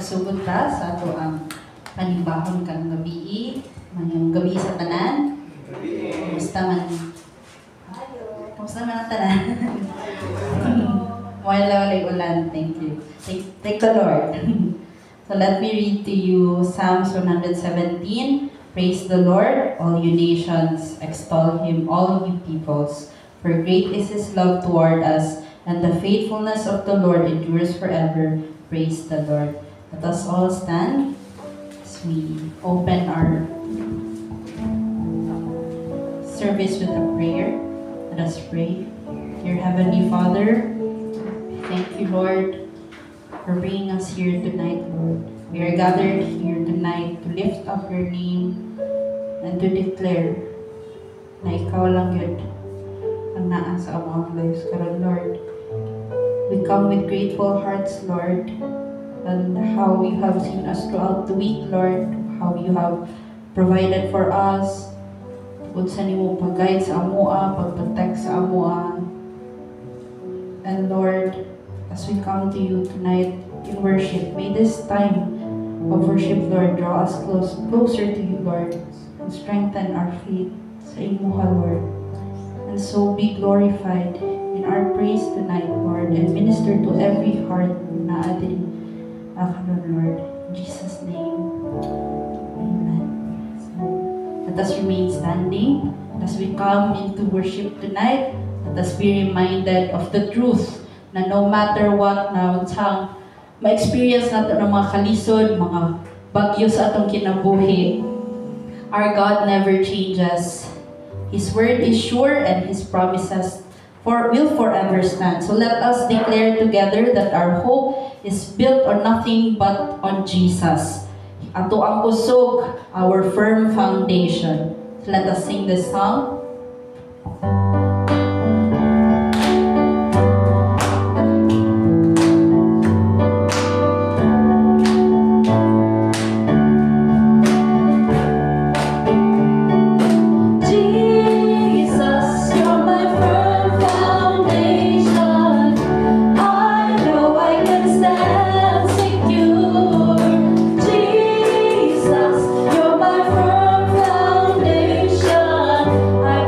magsugod ta sa ato ang panibahon kang gabi. Mayong gabi sa tanan. Kumusta man? Kumusta man ang tanan? Wala ulan. Thank you. Thank the Lord. So let me read to you Psalms 117. Praise the Lord, all you nations. Extol Him, all you peoples. For great is His love toward us, and the faithfulness of the Lord endures forever. Praise the Lord. Let us all stand as we open our service with a prayer. Let us pray. Dear Heavenly Father, thank you, Lord, for bringing us here tonight, Lord. We are gathered here tonight to lift up your name and to declare na ikaw lang yun ang naa sa among lives karon, Lord. We come with grateful hearts, Lord, and how you have seen us throughout the week, Lord, how you have provided for us, kung sa nimo pag-guide sa amoa, pag-protect sa amoa. And Lord, as we come to you tonight in worship, may this time of worship, Lord, draw us closer to you, Lord, and strengthen our faith sa imuha, Lord. And so be glorified in our praise tonight, Lord, and minister to every heart na atin Lord. In Jesus' name, amen. So, let us remain standing as we come into worship tonight. Let us be reminded of the truth na no matter what na unsang ma-experience natin ng mga kalisod, mga bagyo sa atong kinabuhi, our God never changes. His word is sure and His promises will forever stand. So let us declare together that our hope is built on nothing but on Jesus. Ato ang kusog, our firm foundation. So let us sing this song. I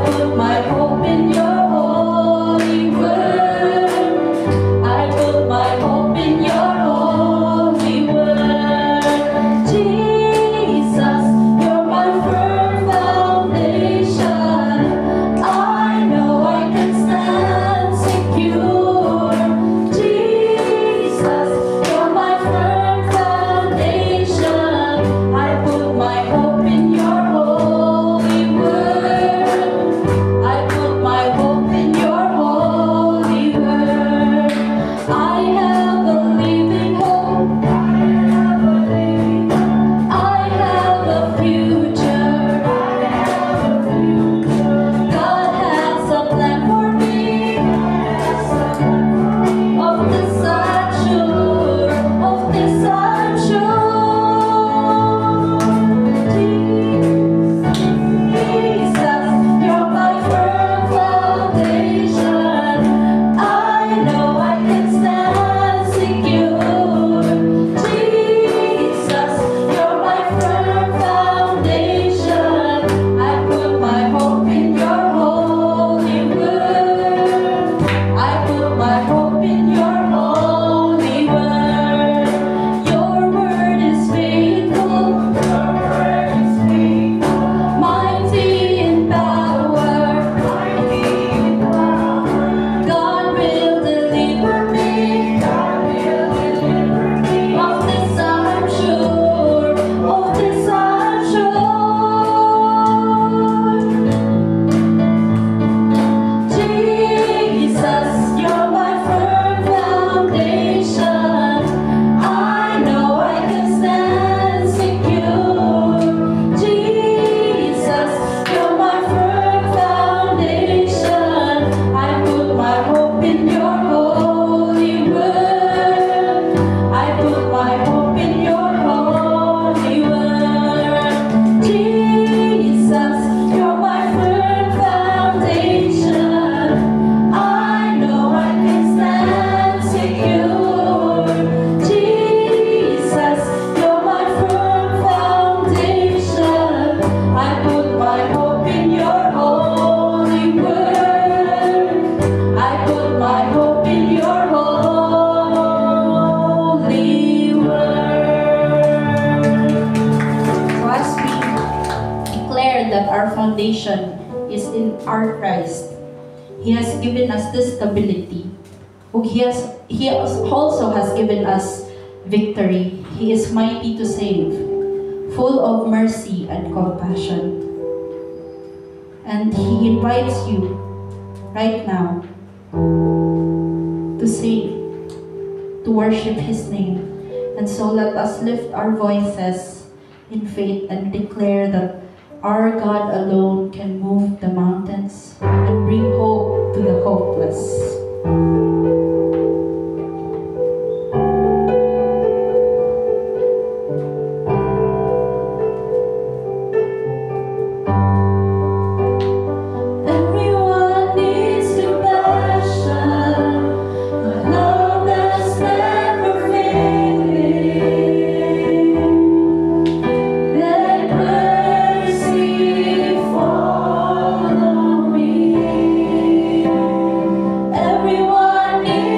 salvation is in our Christ. He has given us this stability. He also has given us victory. He is mighty to save, full of mercy and compassion. And He invites you right now to sing, to worship His name. And so let us lift our voices in faith and declare that our God alone can move the mountains and bring hope to the hopeless. Everyone needs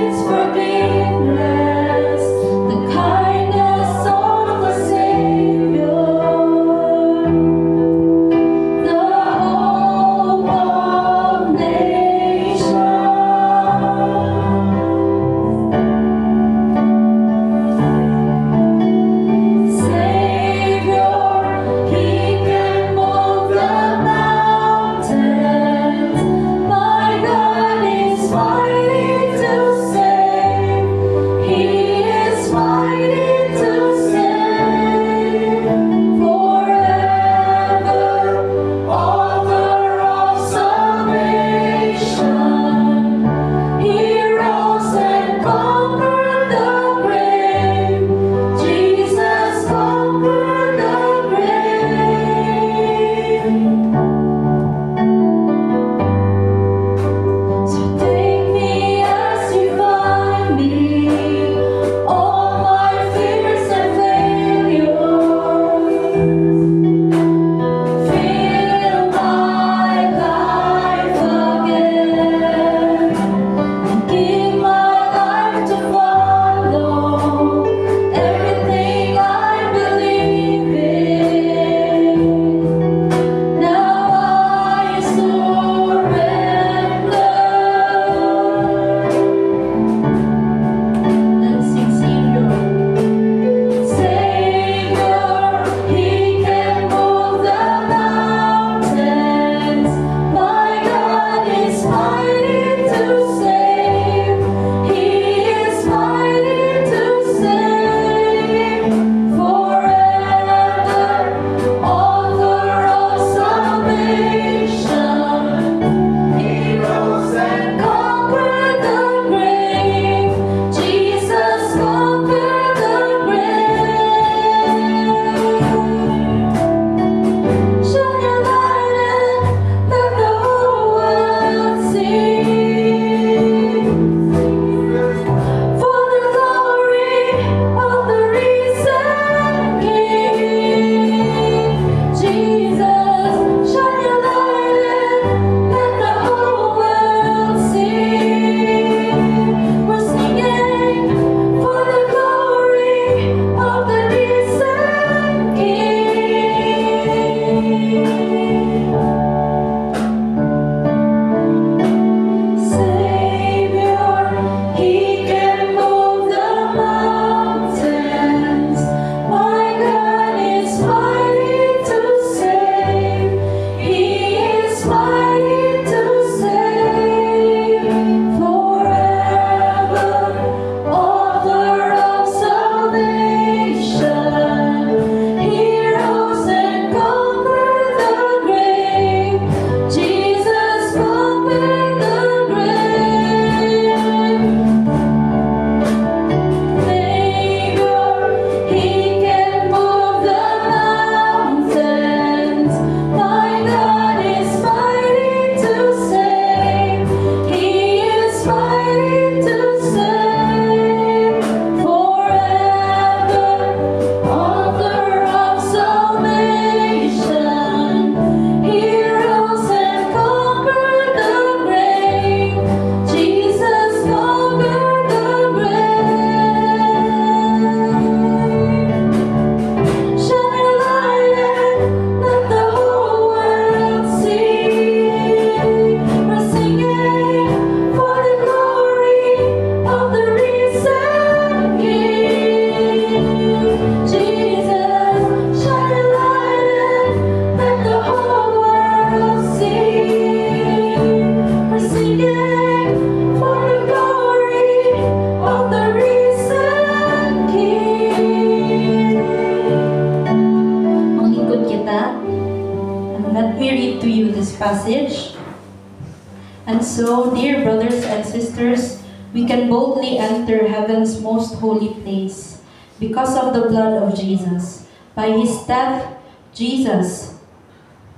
so, dear brothers and sisters, we can boldly enter heaven's most holy place because of the blood of Jesus. By his death, Jesus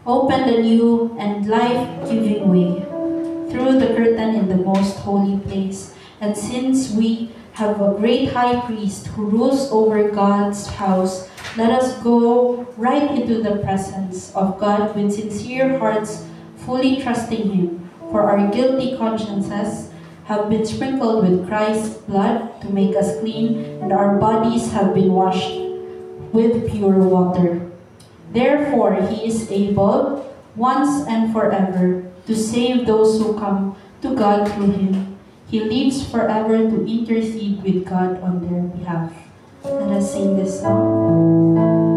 opened a new and life-giving way through the curtain in the most holy place. And since we have a great high priest who rules over God's house, let us go right into the presence of God with sincere hearts, fully trusting him. For our guilty consciences have been sprinkled with Christ's blood to make us clean, and our bodies have been washed with pure water. Therefore, he is able, once and forever, to save those who come to God through him. He lives forever to intercede with God on their behalf. Let us sing this song.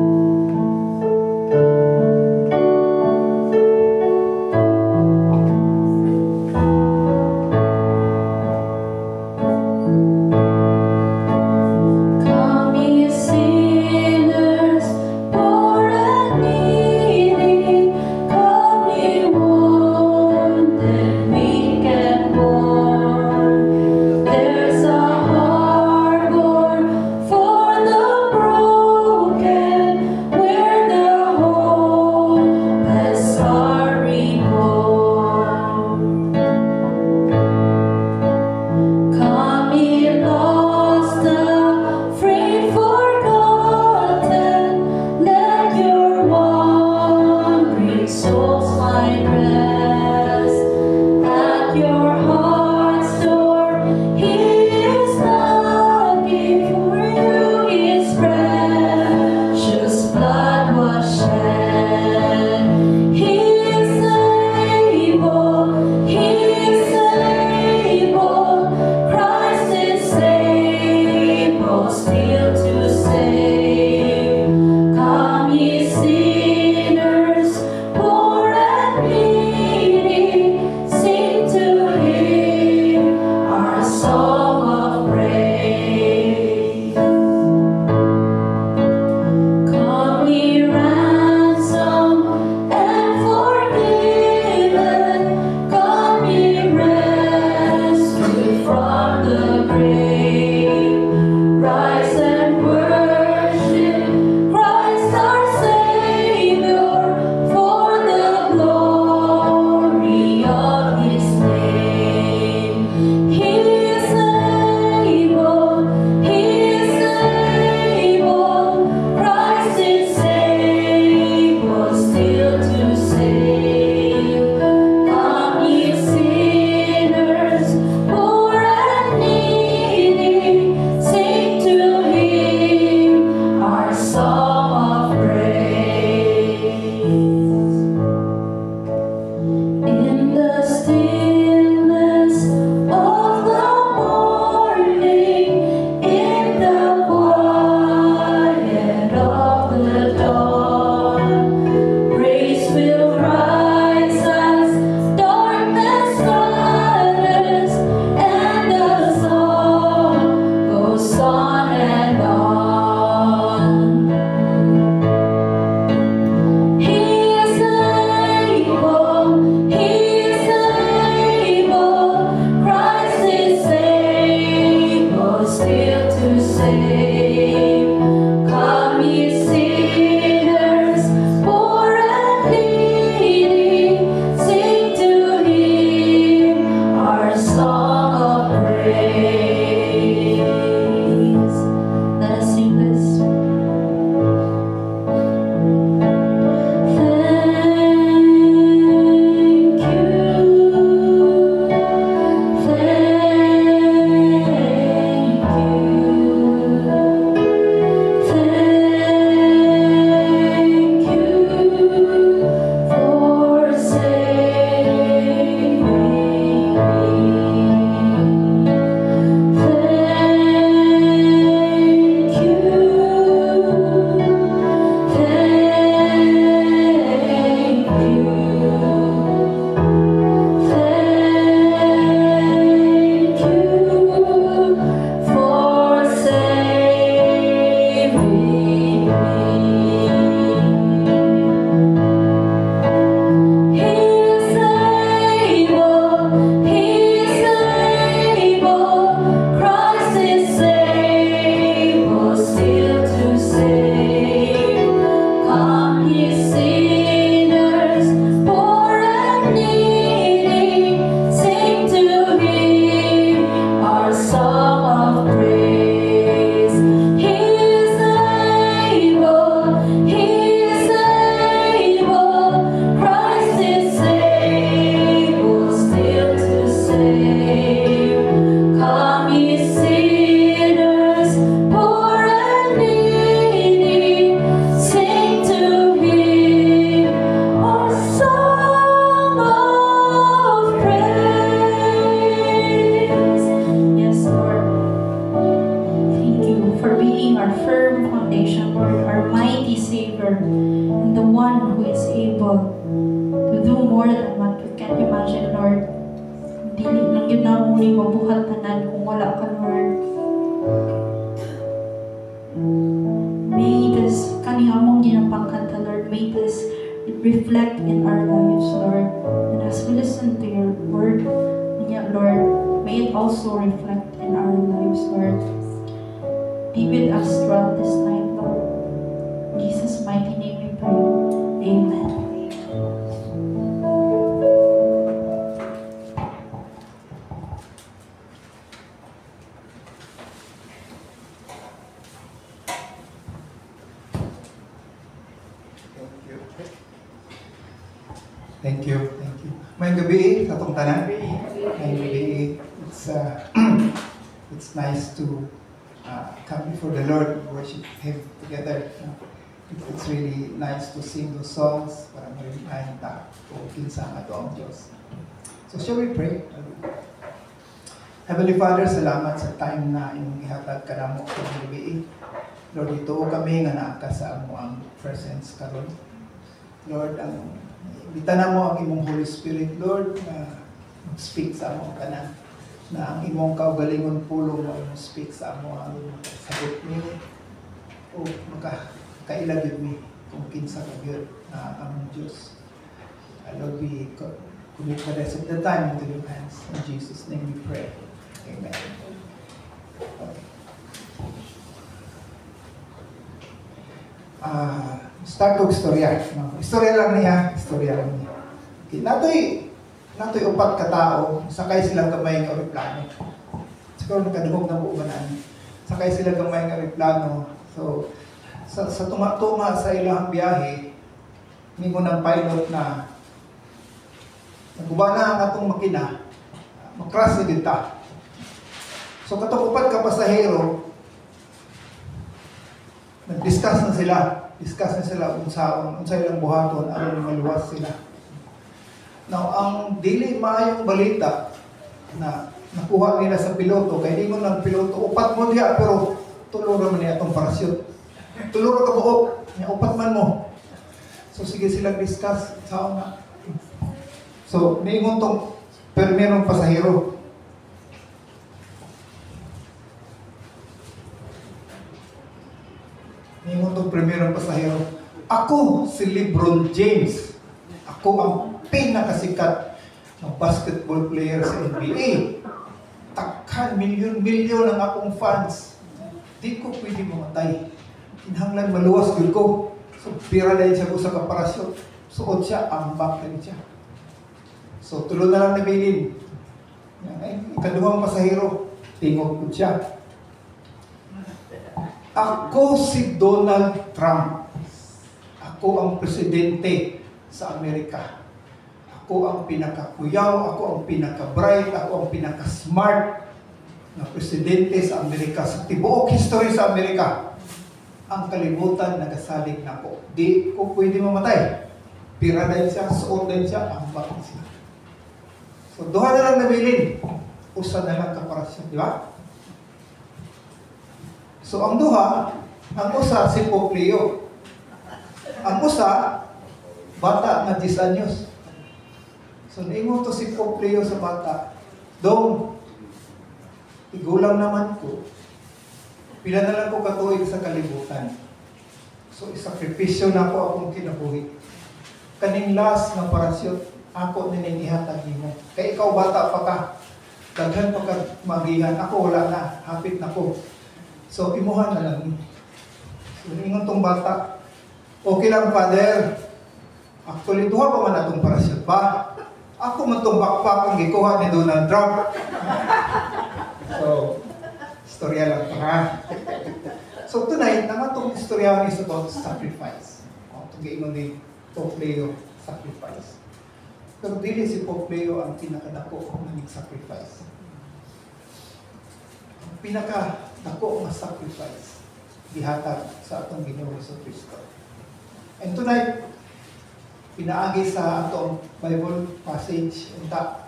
being our firm foundation, Lord, our mighty Savior, and the one who is able to do more than what we can imagine, Lord. Dili lang yun na muli mabuhat tanan kung wala ka, Lord. May this kaning among ginapangkanta, Lord, may this reflect in our lives, Lord. And as we listen to your word, Lord, may it also reflect in our lives, Lord. Be with us throughout this night, Lord. In Jesus' mighty name we pray. Amen. Thank you. Thank you. May gabi sa itong tanan. May gabi. It's nice to come before the Lord, worship Him together. It's really nice to sing those songs para ma-remind ta kung kinsa nga to ang Diyos. So shall we pray? Heavenly Father, salamat sa time na imong ihatag kanamo sa gabi. Lord, ito kami nga naa ka sa amo ang presence karon. Lord, bitana mo ang imong Holy Spirit, Lord, na speak sa amo kanan, na ang imong kaugalingon pulong mo imong speak sa amo ang sagot niyo o makailagid mi kung kinsa ka gyud na among Diyos. Lord, we commit the rest of the time into your hands. In Jesus' name we pray. Amen. Okay. Start ko istorya. Istorya lang niya. Okay. Natoy upat ka tao, sakay sila gamay nga aeroplano. Siguro nakadungog na buo man. Sakay sila gamay nga aeroplano. So sa tuma-tuma sa ilang biyahe, ningon ng pilot na nagubana ang atong makina, mag-crash na kita. So katong upat ka pasahero, nag-discuss na sila kung sa ilang buhaton, aron maluwas sila. Now, ang dili maayong balita na nakuha nila sa piloto, kaya di mo ng piloto, upat mo diya, pero tulo naman niya itong parachute. Tulo ka buhok, upat man mo. So, sige silang discuss, sao na. So, niingon tong permerong pasahero. Niingon tong permerong pasahero. Ako si LeBron James. Ako ang pinakasikat na basketball player sa NBA. Takhan, milyon-milyon ang akong fans. Di ko pwede mamatay. Kinahanglan maluwas yun ko. So, pira na siya ko sa kaparasyon. Suot siya, ambak na siya. So, tulo na lang nabilin. Ikaduhang pasahero, tingog ko siya. Ako si Donald Trump. Ako ang presidente sa Amerika. Ako ang pinakakuyaw, ako ang pinaka-bright, ako ang pinaka-smart na presidente sa Amerika. Sa tibuok history sa Amerika, ang kalibutan nagasalig na ko. Di ko pwede mamatay. Pira din siya, suot din siya, ang bakit siya. So, duha na lang nabilin. Usa na lang kaparasyon, di ba? So, ang duha, ang usa si Pope Leo. Ang usa, bata na 10 anyos. So, naingon to si Pope Leo sa bata, Dong, igulang naman ko. Pila na lang ko katuig sa kalibutan. So, isakripisyo na ako akong kinabuhi. Kaning last na parasyon, ako ninihatag mo. Kaya ikaw bata pa ka. Daghan pa ka magihan. Ako wala na. Hapit na ko. So, imuhan na lang. So, naingon tong bata, okay lang, Father. Actually, duha pa man na itong parasyon pa. Ako man itong backpack ang gikuha ni Donald Trump. So, istorya lang pa ha. So, tonight, naman itong istorya is about sacrifice. Itong gaingon ni Pope Leo, sacrifice. Pero dili si Pope Leo ang pinakadako na nag-sacrifice. Ang pinakadako na sacrifice gihatag sa atong Ginoong Jesucristo. And tonight, pinaagi sa atong Bible passage, unta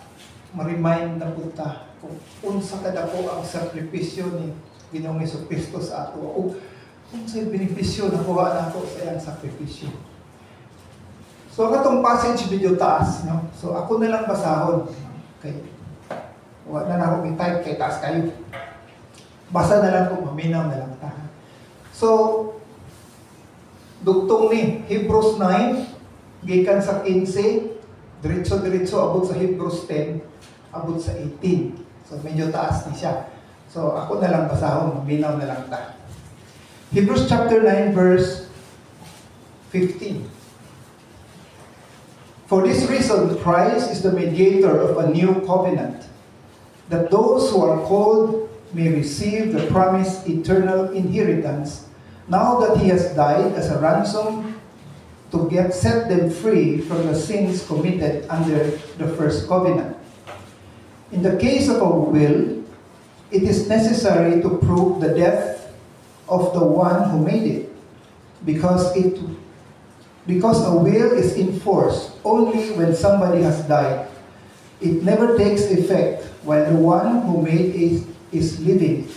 ma-remind na punta kung unsa kadako ang sakripisyo ni Ginoong Jesucristo sa ato. O kung sa'yo benepisyo, nakuha na ako sa iyang sakripisyo. So, ang atong passage video taas. No? So, ako na lang basahon. Okay. Huwag na ako i-type kay taas kayo. Basa na lang kung maminaw na lang ta. So, dugtong ni Hebrews 9, gikan sa 15, diretso-diretso abot sa Hebrews 10, abot sa 18. So, medyo taas ni siya. So, ako na lang basahon, maminaw na lang ta. Hebrews chapter 9, verse 15. For this reason, Christ is the mediator of a new covenant, that those who are called may receive the promised eternal inheritance, now that he has died as a ransom to set them free from the sins committed under the first covenant. In the case of a will, it is necessary to prove the death of the one who made it, because a will is enforced only when somebody has died. It never takes effect while the one who made it is living.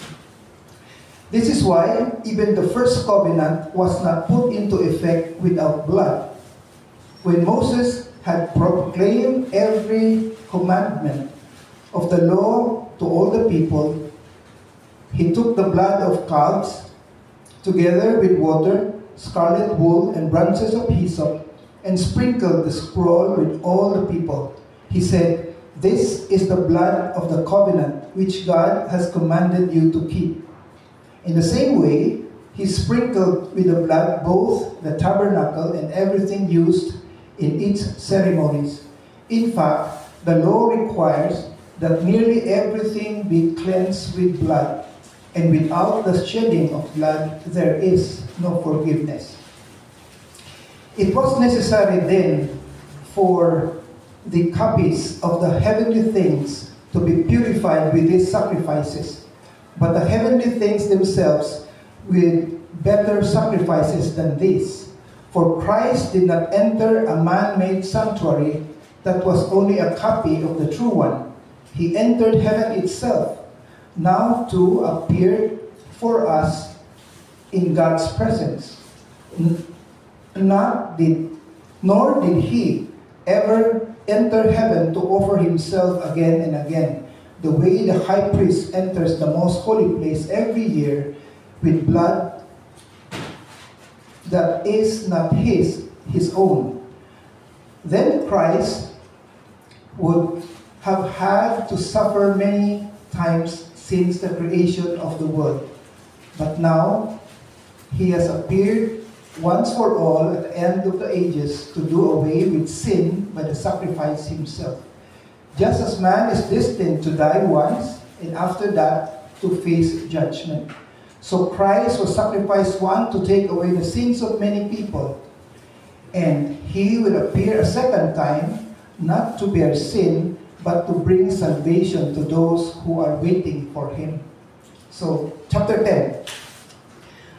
This is why even the first covenant was not put into effect without blood. When Moses had proclaimed every commandment of the law to all the people, he took the blood of calves together with water, scarlet wool, and branches of hyssop, and sprinkled the scroll with all the people. He said, "This is the blood of the covenant which God has commanded you to keep." In the same way, he sprinkled with the blood both the tabernacle and everything used in its ceremonies. In fact, the law requires that nearly everything be cleansed with blood, and without the shedding of blood, there is no forgiveness. It was necessary then for the copies of the heavenly things to be purified with these sacrifices, but the heavenly things themselves with better sacrifices than these. For Christ did not enter a man-made sanctuary that was only a copy of the true one. He entered heaven itself, now to appear for us in God's presence. Nor did he ever enter heaven to offer himself again and again, the way the high priest enters the most holy place every year with blood that is not his own. Then Christ would have had to suffer many times since the creation of the world. But now, he has appeared once for all at the end of the ages to do away with sin by the sacrifice himself. Just as man is destined to die once, and after that, to face judgment. So Christ was sacrificed once to take away the sins of many people. And he will appear a second time, not to bear sin, but to bring salvation to those who are waiting for him. So, chapter 10.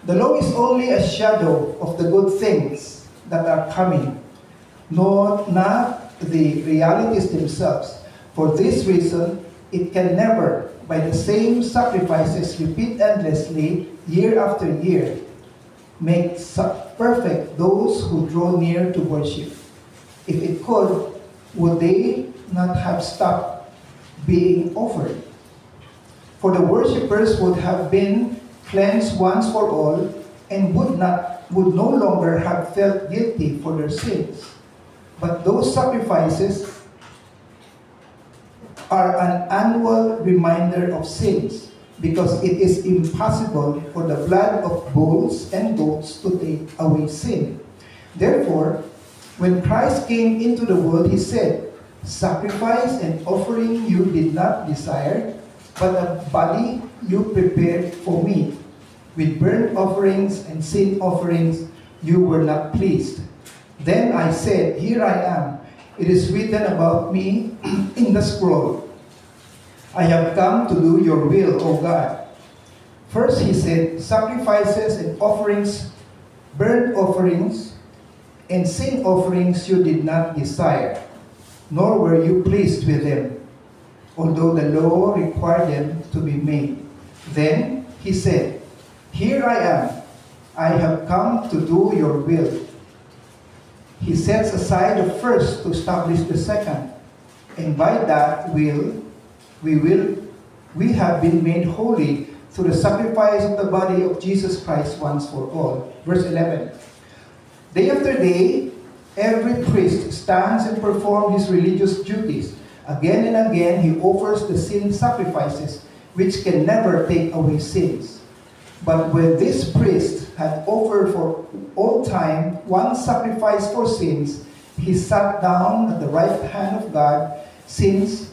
The law is only a shadow of the good things that are coming, not the realities themselves. For this reason, it can never, by the same sacrifices repeat endlessly year after year, make perfect those who draw near to worship. If it could, would they not have stopped being offered? For the worshippers would have been cleansed once for all, and would no longer have felt guilty for their sins. But those sacrifices are an annual reminder of sins, because it is impossible for the blood of bulls and goats to take away sin. Therefore, when Christ came into the world, he said, "Sacrifice and offering you did not desire, but a body you prepared for me. With burnt offerings and sin offerings you were not pleased. Then I said, Here I am. It is written about me in the scroll. I have come to do your will, O God." First he said, "Sacrifices and offerings, burnt offerings, and sin offerings you did not desire, nor were you pleased with them, although the law required them to be made." Then he said, "Here I am. I have come to do your will." He sets aside the first to establish the second. And by that we have been made holy through the sacrifice of the body of Jesus Christ once for all. Verse 11. Day after day, every priest stands and performs his religious duties. Again and again, he offers the sin sacrifices, which can never take away sins. But when this priest had offered for all time one sacrifice for sins, he sat down at the right hand of God. Since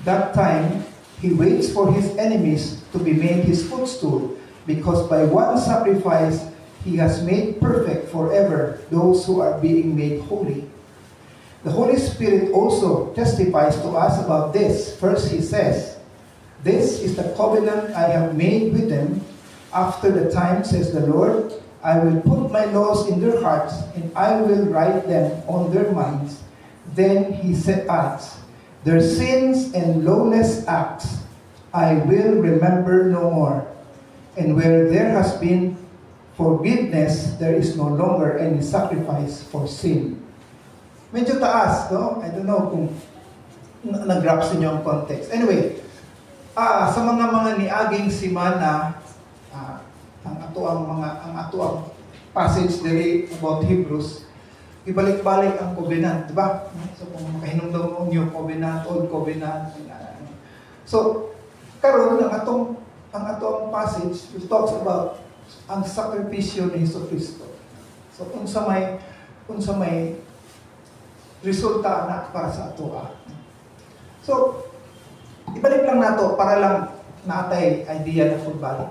that time, he waits for his enemies to be made his footstool, because by one sacrifice he has made perfect forever those who are being made holy. The Holy Spirit also testifies to us about this. First, he says, "This is the covenant I have made with them. After the time, says the Lord, I will put my laws in their hearts, and I will write them on their minds." Then he adds, "Their sins and lawless acts I will remember no more. And where there has been forgiveness, there is no longer any sacrifice for sin." Medyo taas, no? I don't know kung nag-grab sa inyo ang context. Anyway, sa mga niaging simana, ang atuang passage diri about Hebrews, ibalik-balik ang covenant, di ba? So kung makahinumdum mo new covenant, old covenant, so karon ang atong passage which talks about ang sakripisyo ni Jesucristo. So unsa may resulta na para sa atoa. So ibalik lang nato para lang natay idea na pagbalik.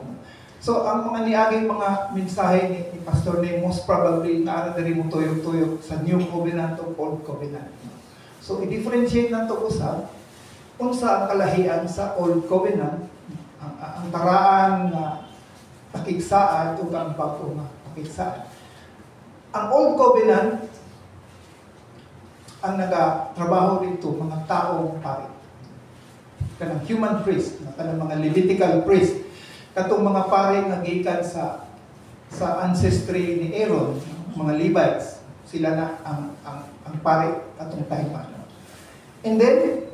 So, ang mga niaging mga mensahe ni Pastor Ney, most probably, naara na rin mo tuyok-tuyok sa New Covenant o Old Covenant. So, i-differentiate na ito usap kung sa kalahian sa Old Covenant, ang paraan na pakigsaan o ang bago na pakigsaan. Ang Old Covenant, ang nagatrabaho dito, mga taong pari. Kanang human priest, kanang mga Levitical priest, katong mga pare nga gikan sa ancestry ni Aaron, mga Levites, sila na ang pare atong time. And then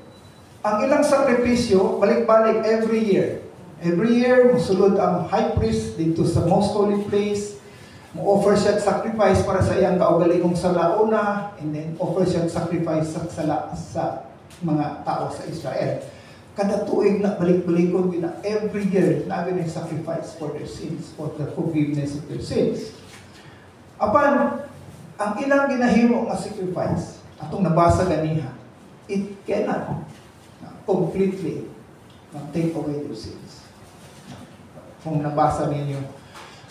ang ilang sakripisyo balik-balik every year. Every year mosulod ang high priest dito sa most holy place, mo offer siya sacrifice para sa iyang kaugalingong salauna, and then offer siya sacrifice sa mga tao sa Israel. Kada tuig na balik-balikon gina every year na gina sacrifice for their sins, for the forgiveness of their sins. Apan ang ilang ginahimo nga sacrifice atong nabasa ganiha, it cannot completely take away their sins. Kung nabasa ninyo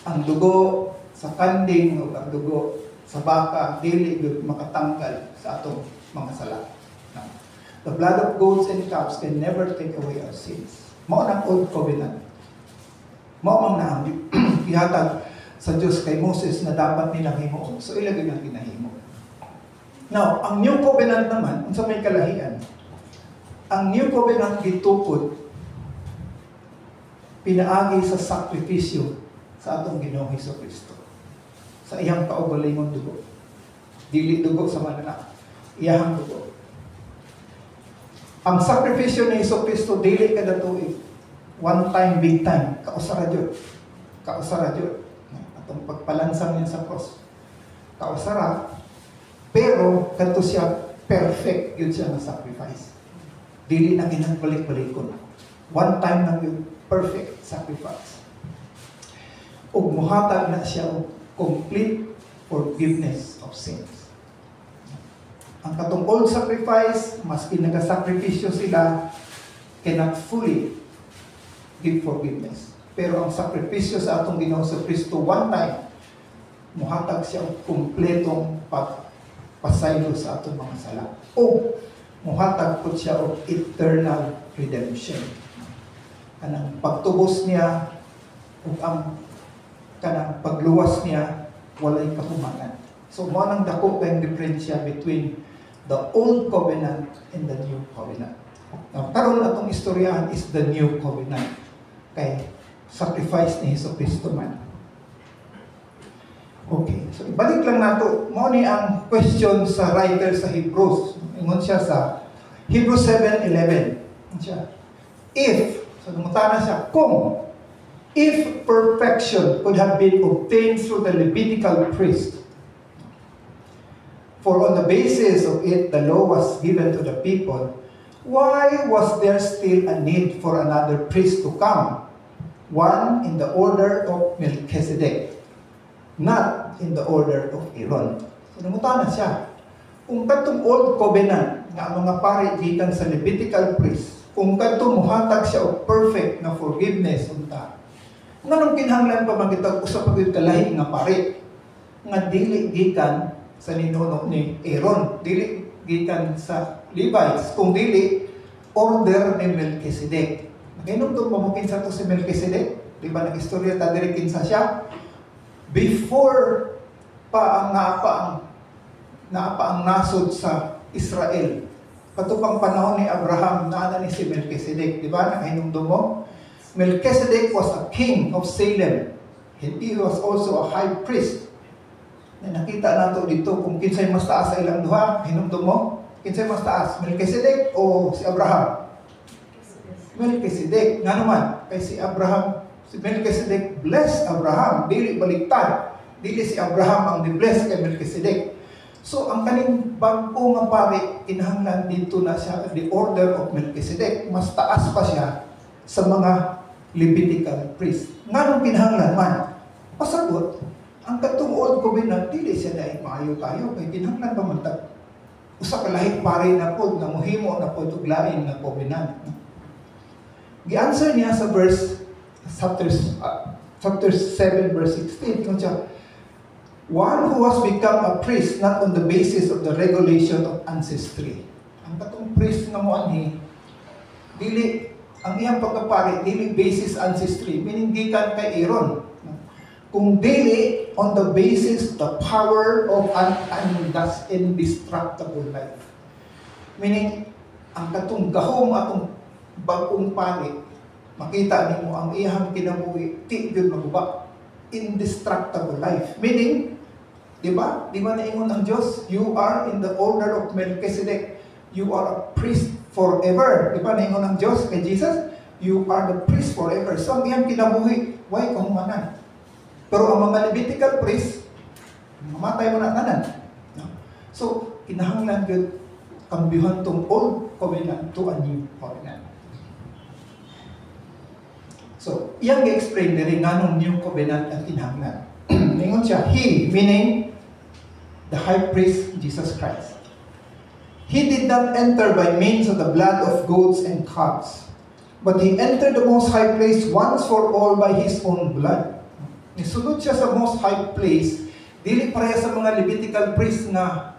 ang dugo sa kanding o ang dugo sa baka dili gyud makatanggal sa atong mga sala. The blood of goats and calves can never take away our sins. Mao ang Old Covenant. Mao mang naambi gihatag sa Dios kay Moses na dapat nilang himuon. So ilagay ang ginahimo. Now, ang New Covenant naman, unsa may kalahian? Ang New Covenant gitukod pinaagi sa sakripisyo sa atong Ginoong Hesukristo. Sa iyang kaugalingong dugo. Dili dugo sa mananap. Iyang dugo. Ang sakripisyo ni Jesucristo dili kada tuig. One time, big time. Kausara Diyo. Kausara Diyo. Atong pagpalansang niya sa cross. Kausara. Pero, kanto siya perfect yun siya na sacrifice. Dili na ginang-balik-balikon. One time na yun, perfect sacrifice. Ug muhatag na siya og complete forgiveness of sins. Ang katong old sacrifice, maski nagasakripisyo sila, cannot fully give forgiveness. Pero ang sakripisyo sa atong Ginoong Jesucristo, one time, muhatag siya ang kumpletong pagpasaylo sa atong mga sala. O muhatag po siya ang eternal redemption. Kanang pagtubos niya, o ang kanang pagluwas niya, walay kahumanan. So, mo nang dako kayong diferensya between the Old Covenant and the New Covenant. Now, karon atong istoryahan is the New Covenant. Kay sacrifice ni Jesucristo man. Okay, so ibalik lang nato. Mao ni ang question sa writer sa Hebrews. Ingon siya sa Hebrews 7:11. Siya, if, so lumutana siya, kung, if perfection could have been obtained through the Levitical priest, for on the basis of it the law was given to the people, why was there still a need for another priest to come? One in the order of Melchizedek, not in the order of Aaron. So namutana siya. Kung katong Old Covenant nga ang mga pari gikan sa Levitical priest, kung katong muhatag siya og perfect na forgiveness unta, nganong kinahanglan pa magitag usa pa gyud kalahi nga pari nga dili gikan sa ninuno ni Aaron, dili gikan sa Levites, kung dili order ni Melchizedek. Nagainom to pamukin sa to si Melchizedek, di ba nag-istorya ta diri kinsa siya? Before pa ang naapa ang nasod sa Israel, patupang panahon ni Abraham, naana ni si Melchizedek, di ba? Nakahinumdum mo? Melchizedek was a king of Salem. He was also a high priest. Na nakita nato dito kung kinsay mas taas sa ilang duha, hinumdum mo? Kinsay mas taas, Melchizedek o si Abraham? Melchizedek. Nga naman, kay si Abraham, si Melchizedek bless Abraham, dili baliktad. Dili si Abraham ang di-bless kay Melchizedek. So, ang kaning bago nga pari, kinahanglan dito na siya, the order of Melchizedek, mas taas pa siya sa mga Levitical priest. Nga nung kinahanglan man, pasagot, ang katong Old Covenant, dili siya dahil maayo tayo, kay kinahanglan pa man usa ka lahi pari na pod, na muhimo na pod, ug lain na Covenant. Gi-answer niya sa chapter 7, verse 16, kung siya, one who has become a priest not on the basis of the regulation of ancestry. Ang katong priest nga mo anhi, dili ang iyang pagkapari dili basis ancestry, meaning gikan kay Aaron. Kung dili on the basis the power of an indestructible life. Meaning ang katong gahom atong bagong pari, makita nimo ang iyang kinabuhi ti gyud maguba. Indestructible life. Meaning, di ba? Di ba naingon ang Diyos? You are in the order of Melchizedek. You are a priest forever. Di ba naingon ang Diyos kay Jesus? You are the priest forever. So, ang iyang kinabuhi, why kahumanan? Pero ang mga Levitical priest, mamatay mo na tanan. No? So, kinahanglan yun kambihan tong Old Covenant to a New Covenant. So, iyang i-explain na rin nga nung New Covenant ang kinahanglan. Ningon siya, He, meaning the High Priest, Jesus Christ. He did not enter by means of the blood of goats and calves, but He entered the Most High Place once for all by His own blood. Nisulod siya sa Most High Place, dili pareha sa mga Levitical priests na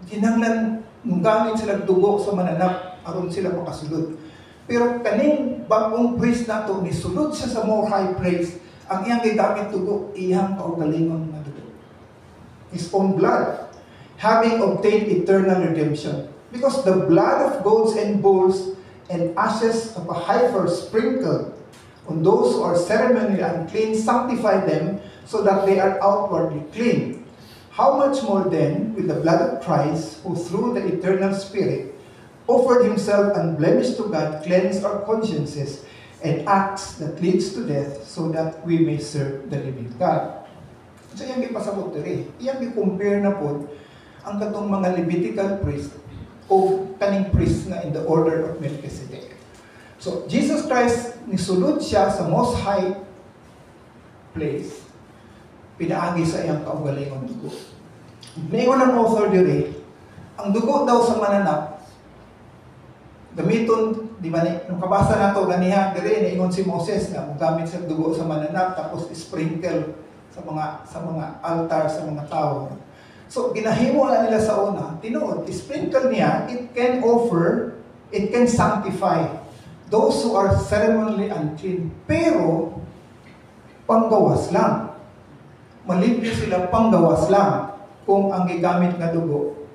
kinahanglan nung gamit sila dugo sa mananap aron sila makasulod. Pero kaning bagong priest nato, nisulod siya sa more high place, ang iyang gigamit dugo, iyang kaugalingon na dugo. His own blood, having obtained eternal redemption. Because the blood of goats and bulls and ashes of a heifer sprinkled on those who are ceremonially unclean sanctify them so that they are outwardly clean. How much more then with the blood of Christ, who through the eternal Spirit offered Himself unblemished to God, cleanse our consciences and acts that leads to death, so that we may serve the living God. So iyang ipasabot diri, iyang i-compare na po ang katong mga Levitical priest o kaning priest na in the order of Melchizedek. So Jesus Christ, nisulod siya sa most high place, pinaagi sa iyang kaugalingon dugo. Naingon ang author diri, ang dugo daw sa mananap, gamiton, di ba, nung kabasa na ito, ganiha, diri, naingon si Moses na gamit sa dugo sa mananap, tapos sprinkle sa mga altar, sa mga tao. So, ginahimo na nila sa una, tinuod, sprinkle niya, it can offer, it can sanctify those who are ceremonially unclean. Pero, panggawas lang. Malimpyo sila, panggawas lang kung ang gigamit na dugo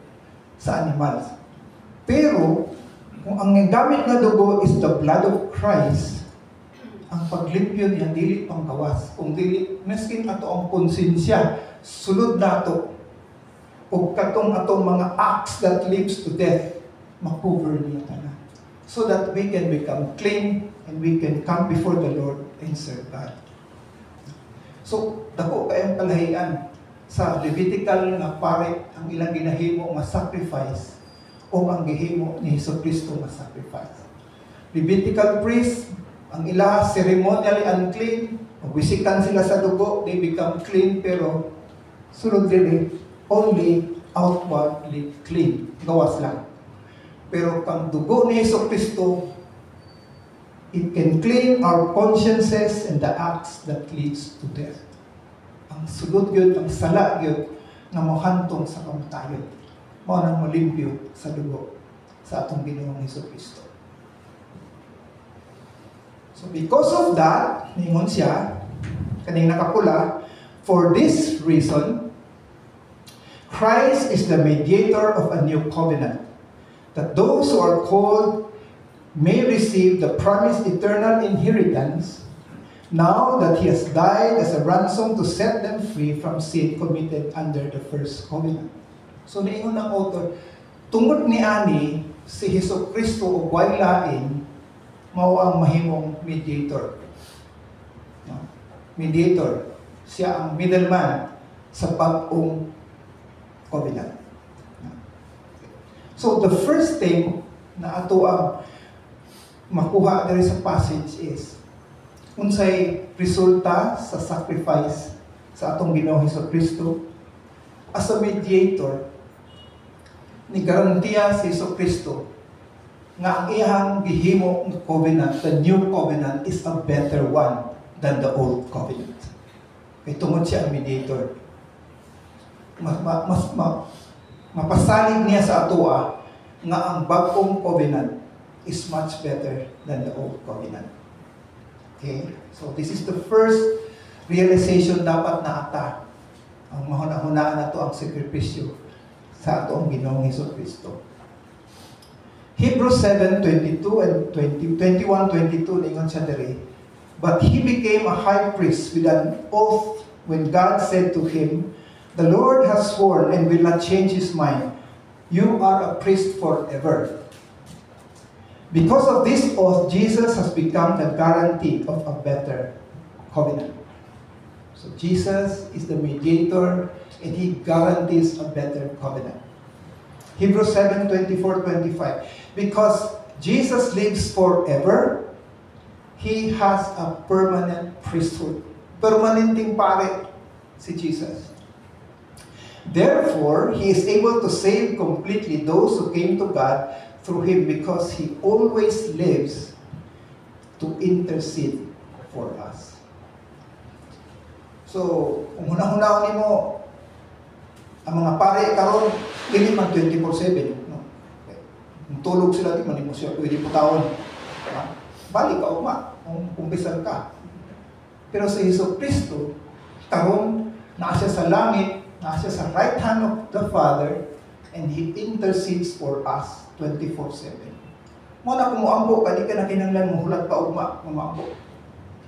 sa animals. Pero, kung ang gamit na dugo is the blood of Christ, ang paglimpyo niya dili pang gawas, kung dili miskin ato ang konsensya sulod nato ug katong atong mga acts that leads to death, ma-cover niya tanan, so that we can become clean and we can come before the Lord and serve God. So dako kayong kalahian sa Levitical nga pare ang ilang ginahimo nga sacrifice o ang gihimo ni Jesucristo nga sacrifice. Levitical priest, ang ila ceremonially unclean, wisikan sila sa dugo, they become clean, pero sunod dili, only outwardly clean, gawas lang. Pero kang dugo ni Jesucristo, it can clean our consciences and the acts that leads to death. Ang sulod yun, ang sala yun, na mohantong sa kamatayon. Mao nang malimpyo sa dugo sa atong Ginoong Jesucristo. So because of that, ningon siya, kaning nakapula, for this reason, Christ is the mediator of a new covenant, that those who are called may receive the promised eternal inheritance, now that he has died as a ransom to set them free from sin committed under the first covenant. So niingon ang author, tungod ni ani si Jesucristo o way lain mao ang mahimong mediator. No? Mediator, siya ang middleman sa pag-ong covenant. So the first thing na ato ang makuha diri sa passage is unsay resulta sa sacrifice sa atong Ginoong Jesucristo. As a mediator, ni garantiya si Jesucristo nga ang iyang gihimo ng covenant, the new covenant, is a better one than the old covenant. Kaya tungod siya ang mediator. Mapasalig niya sa atoa nga ang bagong covenant is much better than the old covenant. Okay? So this is the first realization dapat na ata. Ang mahuna-hunaan na ito ang sakripisyo sa atong Ginoong Jesucristo. Hebrews 7:22 and 21:22 ningon siya diri. But he became a high priest with an oath when God said to him, "The Lord has sworn and will not change his mind. You are a priest forever." Because of this oath, Jesus has become the guarantee of a better covenant. So Jesus is the mediator and he guarantees a better covenant. Hebrews 7:24-25. Because Jesus lives forever, he has a permanent priesthood. Permanenteng pare si Jesus. Therefore, he is able to save completely those who came to God through him, because he always lives to intercede for us. So, kung hunahunahon nimo ang mga pare karon, dili man 24/7, no? Kung tulog sila, di man mo siya pwede putawon. Balik ka ugma, kung umpisal ka. Pero sa Jesucristo, karon naa siya sa langit, naa siya sa right hand of the Father, and he intercedes for us 24/7. Mo na kumuambo, kadi ka na kinahanglan mo hulat pa ugma, kumuambo.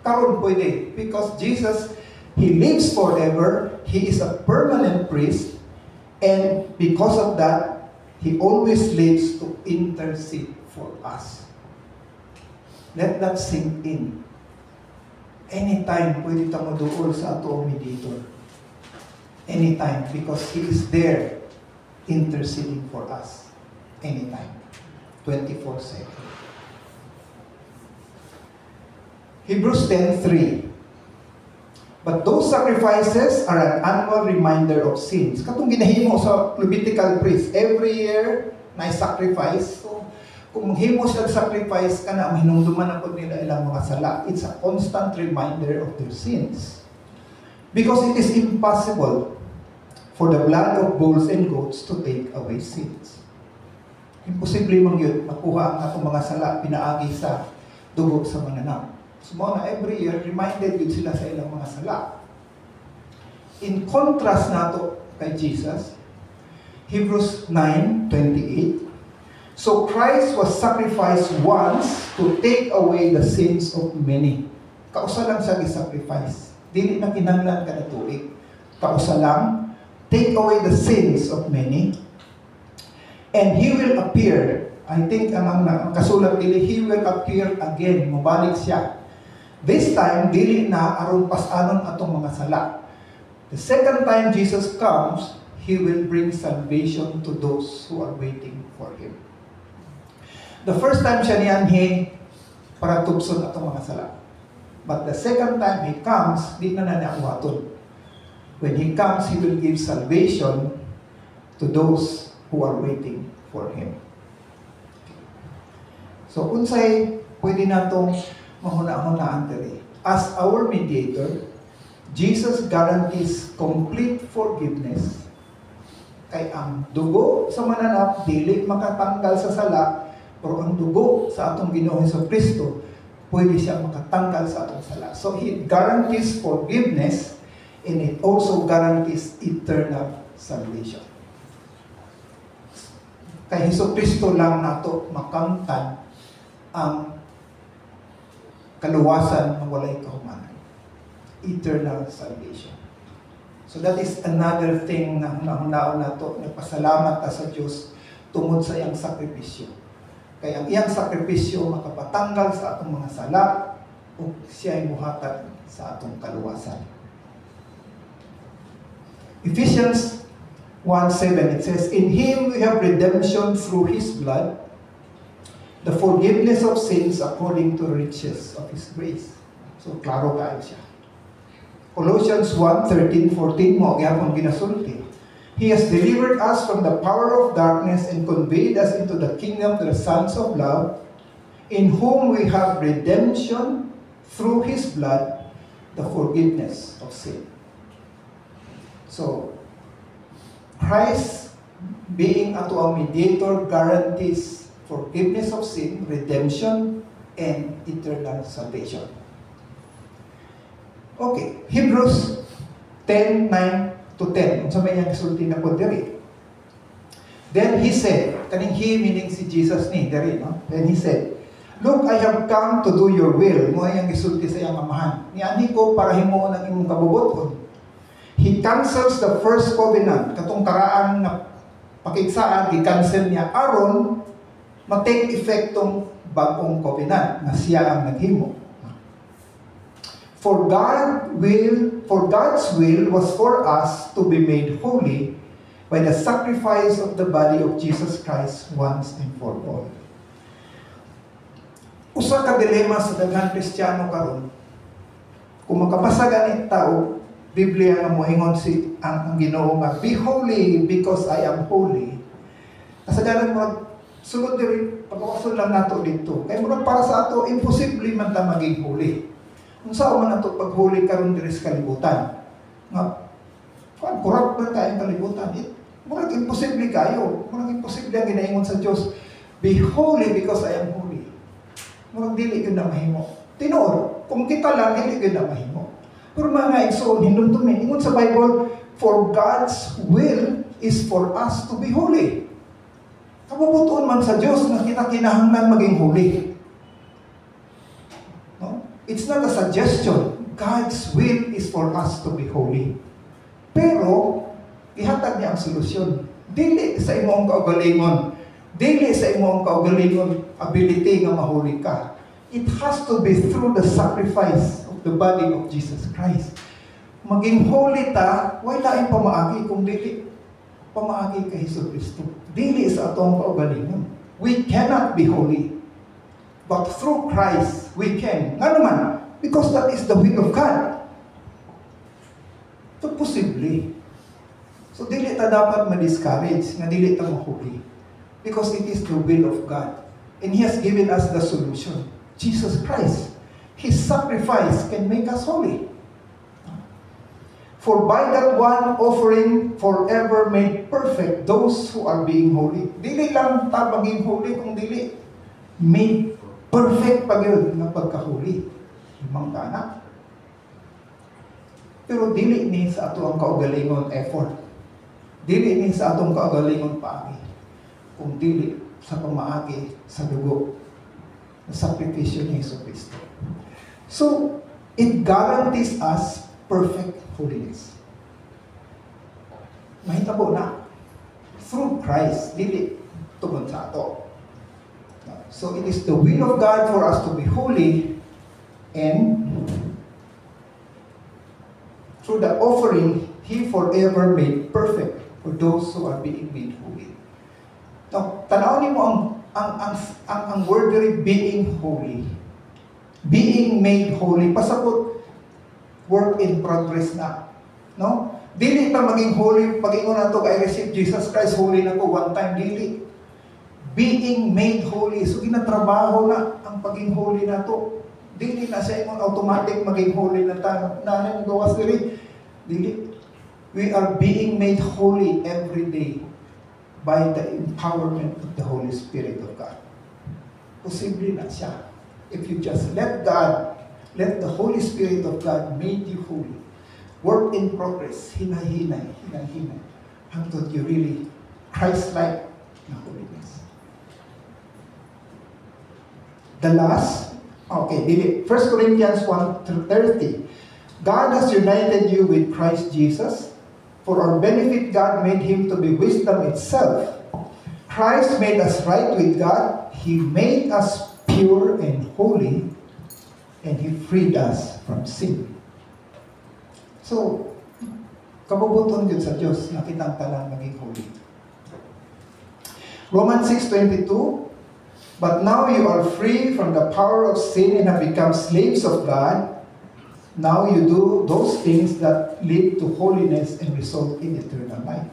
Karon pwede, because Jesus, he lives forever, he is a permanent priest, and because of that, he always lives to intercede for us. Let that sink in. Anytime pwede tayo maduol sa atong mediator. Anytime, because he is there interceding for us. Anytime. 24/7. Hebrews 10:3. But those sacrifices are an annual reminder of sins. Katong ginahimo sa Levitical priest, every year na sacrifice. So, kung himo siya sacrifice, kana mahinungduman na po nila ilang mga sala. It's a constant reminder of their sins. Because it is impossible for the blood of bulls and goats to take away sins. Imposible mong yun, makuha ang atong mga sala, pinaagi sa dugo sa mananap. So, na every year, reminded yun sila sa ilang mga sala. In contrast nato kay Jesus, Hebrews 9:28, so Christ was sacrificed once to take away the sins of many. kausa lang siya gi-sacrifice. Dili na kinahanglan ka na tuig. Kausa lang, take away the sins of many, and He will appear. I think ang kasulat dili, He will appear again. Mubalik siya. This time, dili na aron pasanon atong mga sala. The second time Jesus comes, He will bring salvation to those who are waiting for Him. The first time siya niyanhi para tubson atong mga sala. But the second time He comes, di na nanawaton. When He comes, He will give salvation to those who are waiting for Him. So, unsay pwede natong mahuna-hunaan diri. As our mediator, Jesus guarantees complete forgiveness. Kay ang dugo sa mananap, dili makatanggal sa sala, pero ang dugo sa atong Ginoo Hesukristo, pwede siya makatanggal sa atong sala. So, He guarantees forgiveness, and it also guarantees eternal salvation. Kay Hesukristo lang nato makamtan ang kaluwasan ng walay kahumanan. Eternal salvation. So that is another thing na hunahunaon nato, nagpasalamat ta sa Dios tungod sa iyang sakripisyo. Kaya ang iyang sakripisyo makapatanggal sa atong mga sala o siya ay muhatag sa atong kaluwasan. Ephesians 1:7, it says, "In Him we have redemption through His blood, the forgiveness of sins according to the riches of His grace." So, klaro kayo siya. Colossians 1:13-14 mo gyapon ginasulti. "He has delivered us from the power of darkness and conveyed us into the kingdom of the sons of love, in whom we have redemption through His blood, the forgiveness of sin." So, Christ being ato ang mediator guarantees forgiveness of sin, redemption, and eternal salvation. Okay, Hebrews 10:9-10. Unsa may iyang gisulti na po diri? Then He said, kaning He meaning si Jesus ni diri, no? Then He said, "Look, I have come to do your will." Mo iyang gisulti sa iyang amahan. Niani ko para himuon ang imong kabubuton. He cancels the first covenant. Katong karaan na pakigsaan, gi-cancel niya aron ma-take effect tong bagong covenant na siya ang naghimo. For God's will was for us to be made holy by the sacrifice of the body of Jesus Christ once and for all. Usa ka dilema sa daghang Kristiyano karon. Kung makapasa ganit tao, Biblia nga moingon si ang Ginoo nga, "Be holy because I am holy." Kasagaran mo sulod diri pagkawason lang nato dito. Kay murag para sa ato imposible man ta maging holy. Unsa man nato paghuli karon diri sa kalibutan? Nga corrupt man tayo kalibutan. Murag imposible kayo. Murag imposible ang ginaingon sa Dios. "Be holy because I am holy." Murag dili gyud na mahimo. Tinuod, kung kita lang dili gyud na mahimo. Pero mga igsoon, hinumdumin, ingon sa Bible, "For God's will is for us to be holy." Kabubuton man sa Diyos na kita kinahanglan maging holy. No? It's not a suggestion. God's will is for us to be holy. Pero, ihatag niya ang solusyon. Dili sa imong kaugalingon. Dili sa imong kaugalingon ability nga mahuli ka. It has to be through the sacrifice the body of Jesus Christ. Maging holy ta, wala yung pamaagi kung dili pamaagi kay Hesukristo. Dili sa atong kaugalingon. We cannot be holy. But through Christ, we can. Nga naman, because that is the will of God. Ito posible. So dili ta dapat ma-discourage, nga dili ta mahuli. Because it is the will of God. And He has given us the solution. Jesus Christ. His sacrifice can make us holy. For by that one offering forever made perfect those who are being holy. Dili lang ta maging holy kung dili made perfect pag yun ng pagkahuli. Himang kana. Pero dili ni sa ato ang kaugalingon effort. Dili ni sa atong kaugalingon paagi. Kung dili sa pamaagi sa dugo na sakripisyo ni Hesukristo. So, it guarantees us perfect holiness. Mahitabo na. Through Christ, dili tungod sa ato. So it is the will of God for us to be holy, and through the offering, He forever made perfect for those who are being made holy. Now, tanawin mo ang word diri, being holy. Being made holy. Pasabot, work in progress na. No? Dili ta maging holy, pag-ingon na to, I receive Jesus Christ, holy na ko, one time, dili. Being made holy. So, ginatrabaho na ang paging holy na to. Dili na sa ingon automatic maging holy na ta. Nanay mo gawas dili. Dili. We are being made holy every day by the empowerment of the Holy Spirit of God. Posible na siya. If you just let God, let the Holy Spirit of God make you holy. Work in progress. Hinay-hinay. Hinay-hinay. Until you really Christ-like na holiness. The last, okay, 1 Corinthians 1:30. God has united you with Christ Jesus. For our benefit, God made Him to be wisdom itself. Christ made us right with God. He made us pure and holy, and He freed us from sin. So, kabubuton yun sa Diyos na kitang talang maging holy. Romans 6:22. But now you are free from the power of sin and have become slaves of God. Now you do those things that lead to holiness and result in eternal life.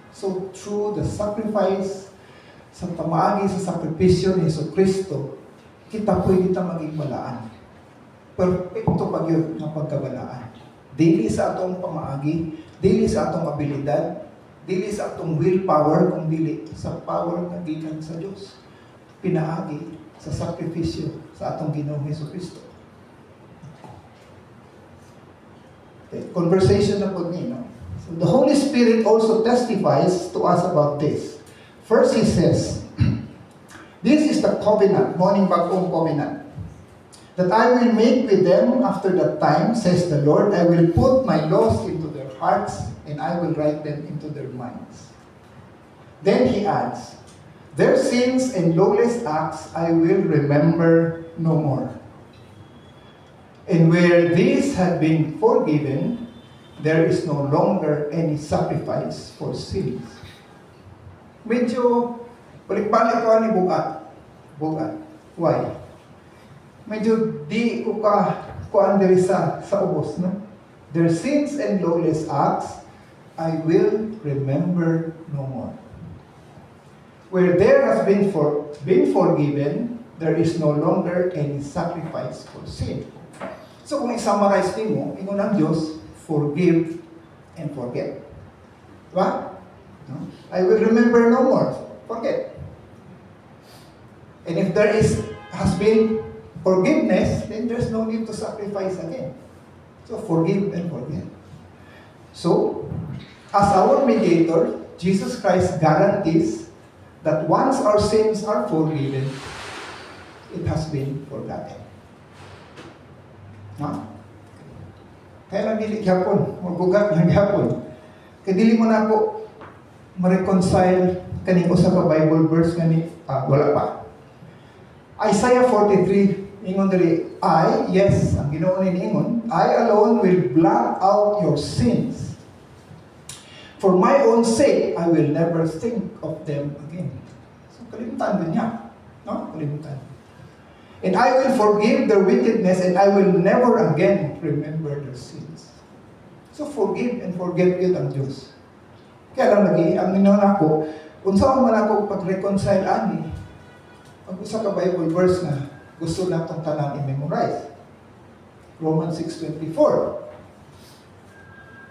So through the sacrifice, sa pamaagi sa sakripisyo ni Jesu Kristo, kita pwede ta maging balaan. Perfecto pag yun ng pagkabalaan. Dili sa atong pamaagi, dili sa atong abilidad, dili sa atong willpower, kung dili sa power na gikan sa Diyos. Pinaagi sa sakripisyo sa atong Ginoong Hesus Kristo. Okay, conversation na po niyo. So the Holy Spirit also testifies to us about this. First, He says, this is the covenant, morning bagong covenant, that I will make with them after that time, says the Lord. I will put my laws into their hearts, and I will write them into their minds. Then He adds, their sins and lawless acts I will remember no more. And where these have been forgiven, there is no longer any sacrifice for sins. Medyo, balik-balik ko ni bugat. Bugat. Why? Medyo di ko kuan diri sa ubos, no? Their sins and lawless acts I will remember no more. Where there has been forgiven, there is no longer any sacrifice for sin. So kung i-summarize mo, ingon ang Diyos, forgive and forget. Diba? No? I will remember no more. Forget. And if there has been forgiveness, then there's no need to sacrifice again. So forgive and forget. So, as our mediator, Jesus Christ guarantees that once our sins are forgiven, it has been forgotten. No? Kaya lang dili gyapon, mabugat lang gyapon. Kaya dili mo na ako ma-reconcile kaning usa ka Bible verse ngani wala pa. Isaiah 43 ingon diri, ang Ginoo ni ingon, I alone will blot out your sins. For my own sake, I will never think of them again. So, kalimutan din niya. No? Kalimutan. And I will forgive their wickedness and I will never again remember their sins. So, forgive and forget yun ang Diyos. Kaya lang lagi, ang ninoon ako, unsa man ako pag-reconcile ani, pag-usa ka Bible verse na gusto na itong tanang i-memorize. Romans 6:24.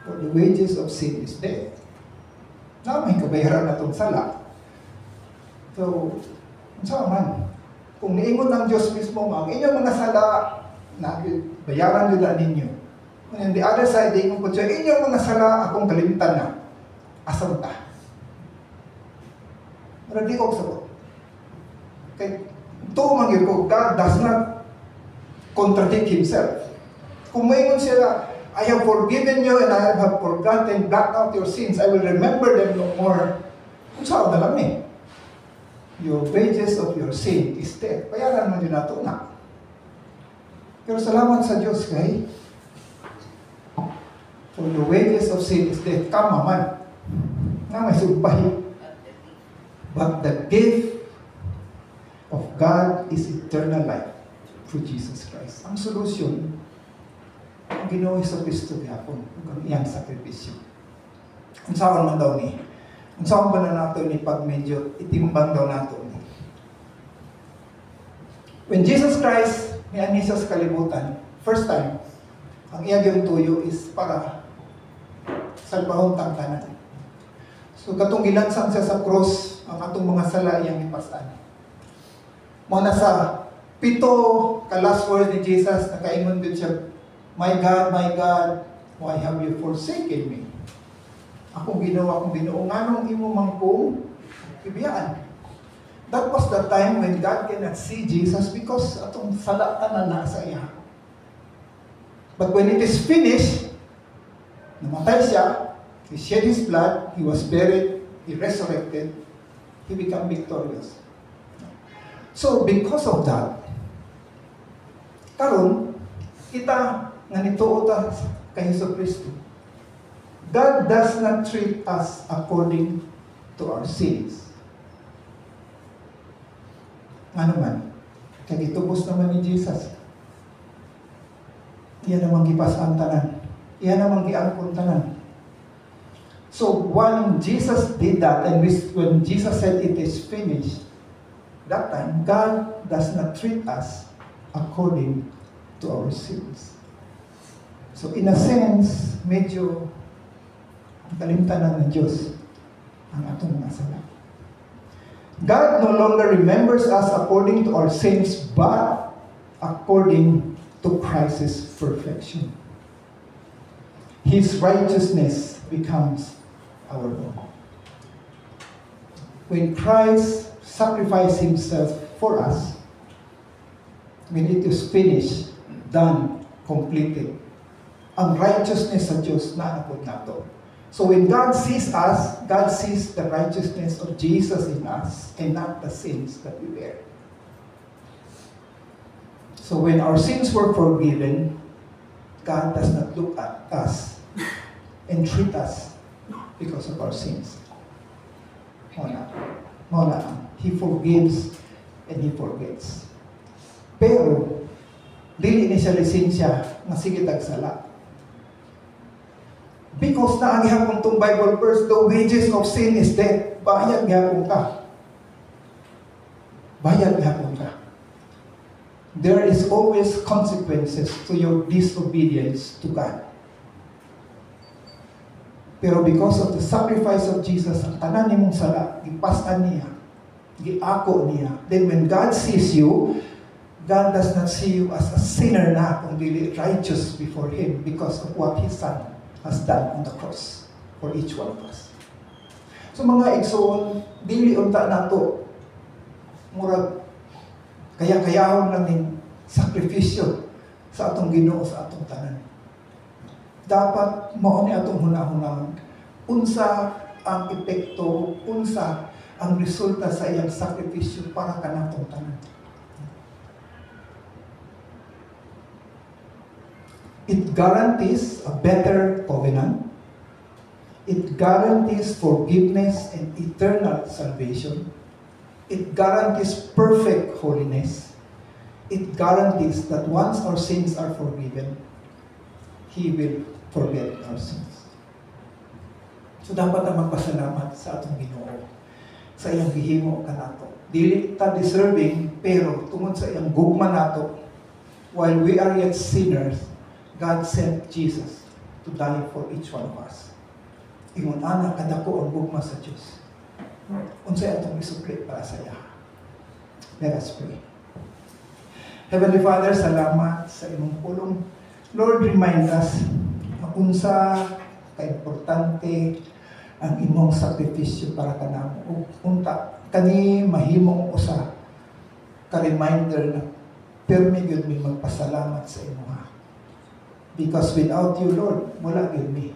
For the wages of sin is death. Na may kabayaran na itong sala. So, unsa man, kung niingon ng Diyos mismo, ang inyong mga sala, na bayaran nyo na ninyo. And the other side, ingon po siya, inyong mga sala, akong kalimtan na. Asam ta. Pero di ko sabot. Kaya, ito man yun ko, God does not contradict Himself. Kung mayroon sila, I have forgiven you and I have forgotten, blocked out your sins. I will remember them no more. Kung saan na lang eh. Your wages of your sin is death. Bayaran mo yun nato na. Pero salamat sa Diyos kay for the wages of sin is death. Kama man. Nga may sumpay. But the gift of God is eternal life through Jesus Christ. Ang solusyon, ang Ginoo sa Kristo gihapon, ang iyang sakripisyo. Kung saan man daw ni, kung saan ba na nato ni pag medyo itimbang daw nato ni. When Jesus Christ ni anisa sa kalibutan, first time, ang iyang tuyo is para salbahon tangtanan. So katong gilansang siya sa cross, ang atong mga sala iyang ipasan. Muna sa 7 ka last words ni Jesus, nakaingon din siya, my God, why have you forsaken me? Akong Ginoo, nganong imo mangkong ibiyaan. That was the time when God cannot see Jesus because atong sala tanan na sa iya. But when it is finished, namatay siya, He shed His blood, He was buried, He resurrected, He became victorious. So, because of that, karon kita nga nituo ta kay Hesus Kristo, God does not treat us according to our sins. Ano man, kaya gitubos naman ni Jesus. Iyan namang gipasan tanan. Iyan namang giangkon tanan. So when Jesus did that, and when Jesus said it is finished, that time, God does not treat us according to our sins. So in a sense, medyo kalimtanan ng Diyos ang atong mga sala. God no longer remembers us according to our sins, but according to Christ's perfection. His righteousness becomes our own. When Christ sacrificed Himself for us, when it is finished, done, completed, ang righteousness sa Diyos na napod nato. So when God sees us, God sees the righteousness of Jesus in us and not the sins that we bear. So when our sins were forgiven, God does not look at us and treat us because of our sins. Mona. He forgives and He forgets. Pero, dili ni siya lisensya na sige tagsala. Because naagihapon tong Bible verse, the wages of sin is death. Bayad gihapon ka. Bayad gihapon ka. There is always consequences to your disobedience to God. Pero because of the sacrifice of Jesus, ang tanan nimong sala, gipasan niya, giako niya. Then when God sees you, God does not see you as a sinner na, kung dili righteous before Him because of what His Son has done on the cross for each one of us. So mga igsoon, dili unta nato murag kaya-kayahon lang ning sakripisyo sa atong Ginoo sa atong tanan. Dapat mao ni atong hunahunahon unsa ang epekto, unsa ang resulta sa iyang sakripisyo para kanatong tanan. It guarantees a better covenant. It guarantees forgiveness and eternal salvation. It guarantees perfect holiness. It guarantees that once our sins are forgiven, He will forget our sins. So dapat na magpasalamat sa atong Ginoo sa iyang gihimo kanato. Dili ta deserving, pero tungod sa iyang gugma nato, while we are yet sinners, God sent Jesus to die for each one of us. Ingon ana kadako ang gugma sa Dios. Unsay atong isupli para sa iya. Let us pray. Heavenly Father, salamat sa imong pulong. Lord, remind us kung unsa ka-importante ang imong sakripisyo para kanamo. Ug unta kani mahimong usa ka reminder na pirmi gyud mi magpasalamat sa imo. Because without you, Lord, wala gid me.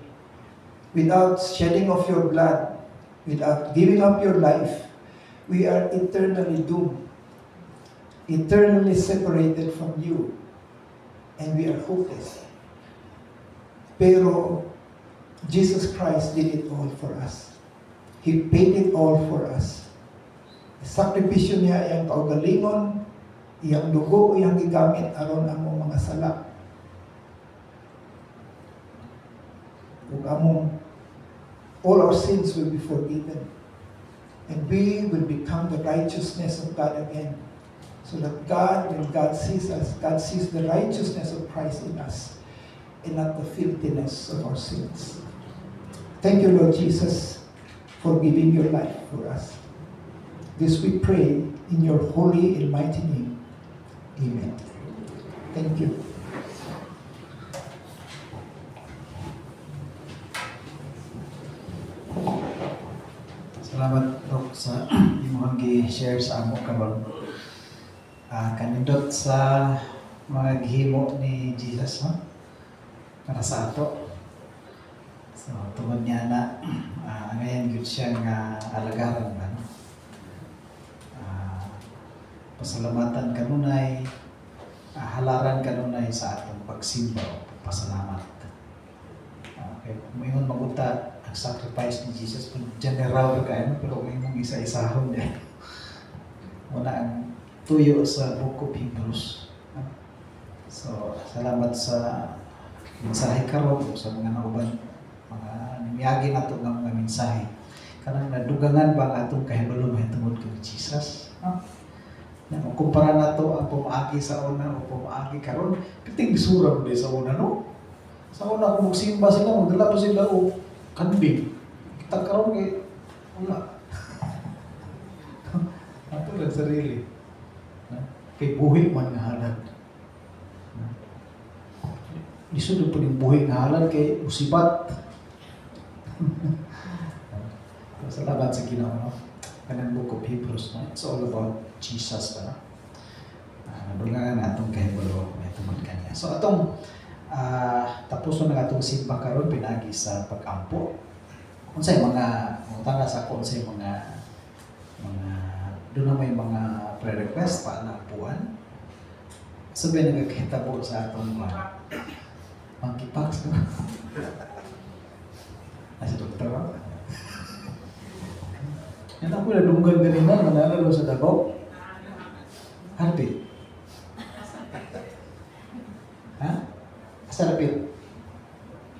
Without shedding of your blood, without giving up your life, we are eternally doomed, eternally separated from you, and we are hopeless. Pero Jesus Christ did it all for us. He paid it all for us. Sakripisyo niya iyang kaugalingon, iyang dugo, iyang gigamit aron among mga sala. Ug among all our sins will be forgiven. And we will become the righteousness of God again. So that God, when God sees us, God sees the righteousness of Christ in us and not the filthiness of our sins. Thank you, Lord Jesus, for giving your life for us. This we pray in your holy and mighty name. Amen. Thank you. Salamat Dok sa imong gi-share sa amo karon. Kanindot sa mga gihimo ni Jesus, no? Para sa ato. So tungod niya na ngayon gyud siya nga alagaran ba, no? Pasalamatan kanunay, halaran kanunay sa atong pagsimba o pasalamat. Okay, moingon magunta ang sacrifice ni Jesus kung general kayo, pero moingon isa-isahon din. Wala ang tuyo sa Book of Hebrews. So, salamat sa mensahe karon sa mga nauban, mga nimiyagi nato ng mga mensahe. Kanang nadugangan ba ang atong kahibalo mahitungod kay Jesus? Kung kumpara nato ang pumaagi sa una o pumaagi karon, piting surab di sa una, no? Sa una kung magsimba sila, magdala pa sila o kambing. Kita karon kay wala. Ato lang sarili. Kay buhi man nga halad. Lisod po yung buhi nga halad kay usibat. Salamat sa Ginoo, no? Kanang Book of Hebrews, no? It's all about Jesus ba, no? Nadungan na atong kahibalo may tungod kaniya. So atong tapos na atong simba karon pinagi sa pag-ampo. Unsay mga utanga sa ako unsay mga doon na may mga pre-request pa na ampuan. Sabi nagkakitabo sa atong monkeypox, no? Asi doktor ba? Yan ako nadunggan ganina, nanalo sa Davao. Harpi. Ha? Asa rapid?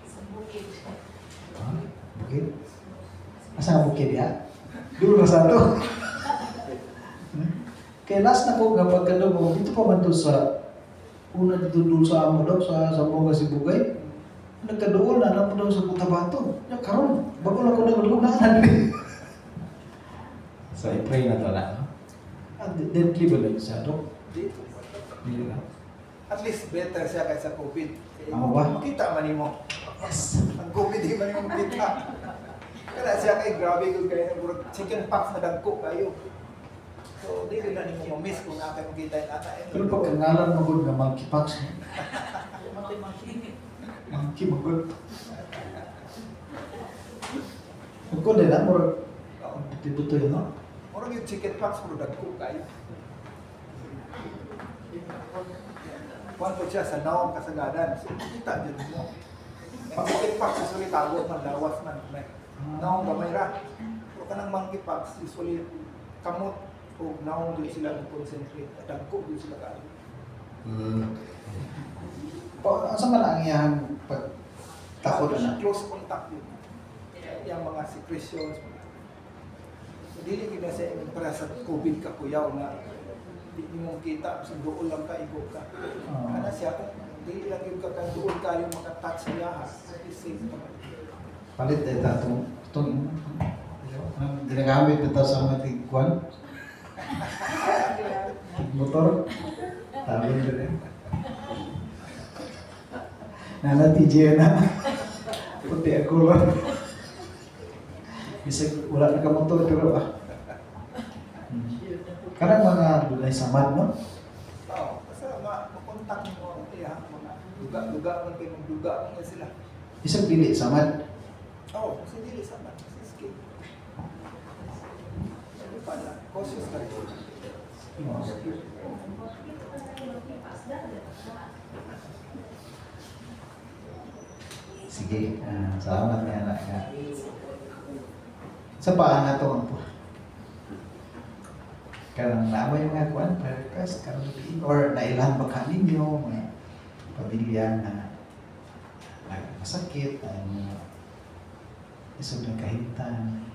Sa bukid. Bukid? Asa nga bukid ya? Dulu na sa ato. Kaya last na ko kapag kadamo, dito pa man to sa una dito doon sa amo daw, sa Zamboanga Sibugay. Nagkadool na lang po daw sa Cotabato. Ya karon, bago lang ko naglunahan. So I pray na to na, no? Deadly ba lang siya, Dok? Dili na. At least better siya kaysa COVID. Amo ba? Makita man nimo. Yes. Ang COVID di man nimo makita. Kaya siya kay grabe kung kaya chicken pox na dagko kayo. So, di rin na nimo ma-miss kung nakay makita yung ata. Pero pag kangalan mo gud nga monkeypox, no? Monkey mo gud. Ko din na mo buto yun, no? Orang yung chicken pox mo dagko kayo. Kuwan po siya sa naong kasagadan. So, kita dyan mo. Ang chicken pox usually tago man, lawas man. Naong gamay ra. Pero kanang monkeypox usually kamot o naong doon sila mag-concentrate. Dagko doon sila kayo. Asa man ang iyang pagtakod na? Close contact yun. Yung mga secretions. So, dili kita sa para sa COVID ka kuyaw na di mo kita, sa doon lang ka, igo ka. Kana siya, dili lang yung doon ka yung makatouch niya ha. Safe naman. Palit dito itong ginagamit ito sa mga tigkuan. Motor. Tawag din eh. Nana TJ na. Puti ako lang. Bisag wala na ka motor pero Karang mga dunay samad, no? Oo, kasi makontak mo iya mga Duga man kayo magduga man sila. Isang dili samad. Oh, kasi dili sa man. Sige. Ano pala? Cautious ka rin. Sige, salamat nga na nga. Sa paan na ito po. Karang naamay mga kuwan, request, karang or nailan ba ka ninyo, mga pamilya na masakit, isog ng kahintan.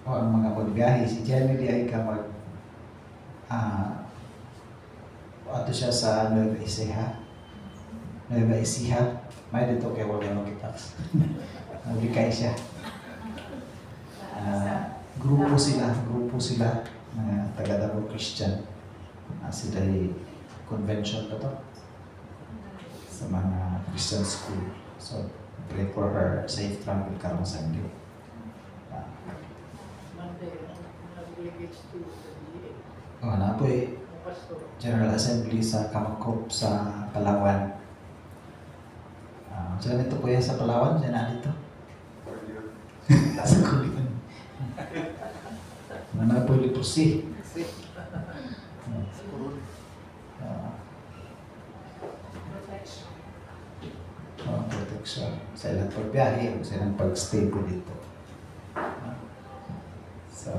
O ang mga magbiyahe, si Jenny ay ka mag ato siya sa Nueva Ecija. Nueva Ecija, may dito kay wala mag-itax. Nabikay siya. Grupo sila mga taga-Davao Christian. Sila ay convention na to sa mga Christian school. So, pray for her safe travel karong Sunday. Na po General Assembly sa Kamakop sa Palawan. Diyan ito po yan sa Palawan, diyan na dito. Sa Kulipan. Mana po leprosy. Protection. Sa ilang pagbiyahe o sa ilang pag-stay po dito. So,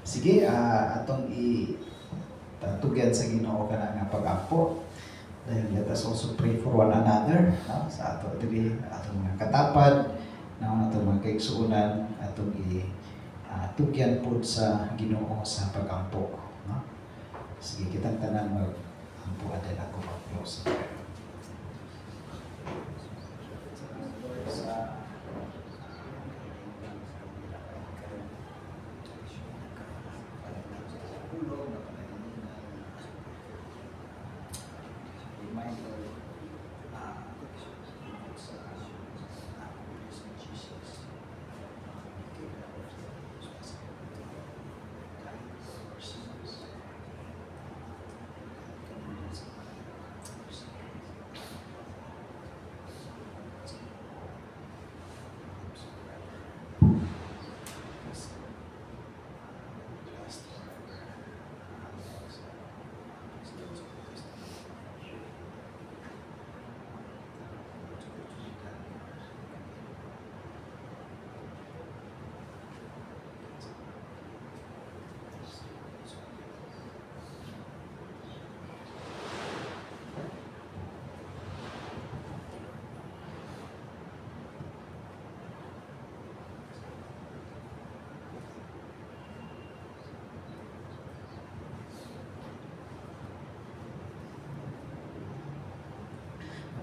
sige, atong itatugyan sa Ginoo ka na nga pag-ampo. Dahil let us also pray for one another, no? Sa ato dili, atong mga katapad, no? Atong mga kaigsuonan, atong tugyan po sa Ginoo sa pag-ampo. No? Sige, kitang tanan mag-ampo adin ako mag-close.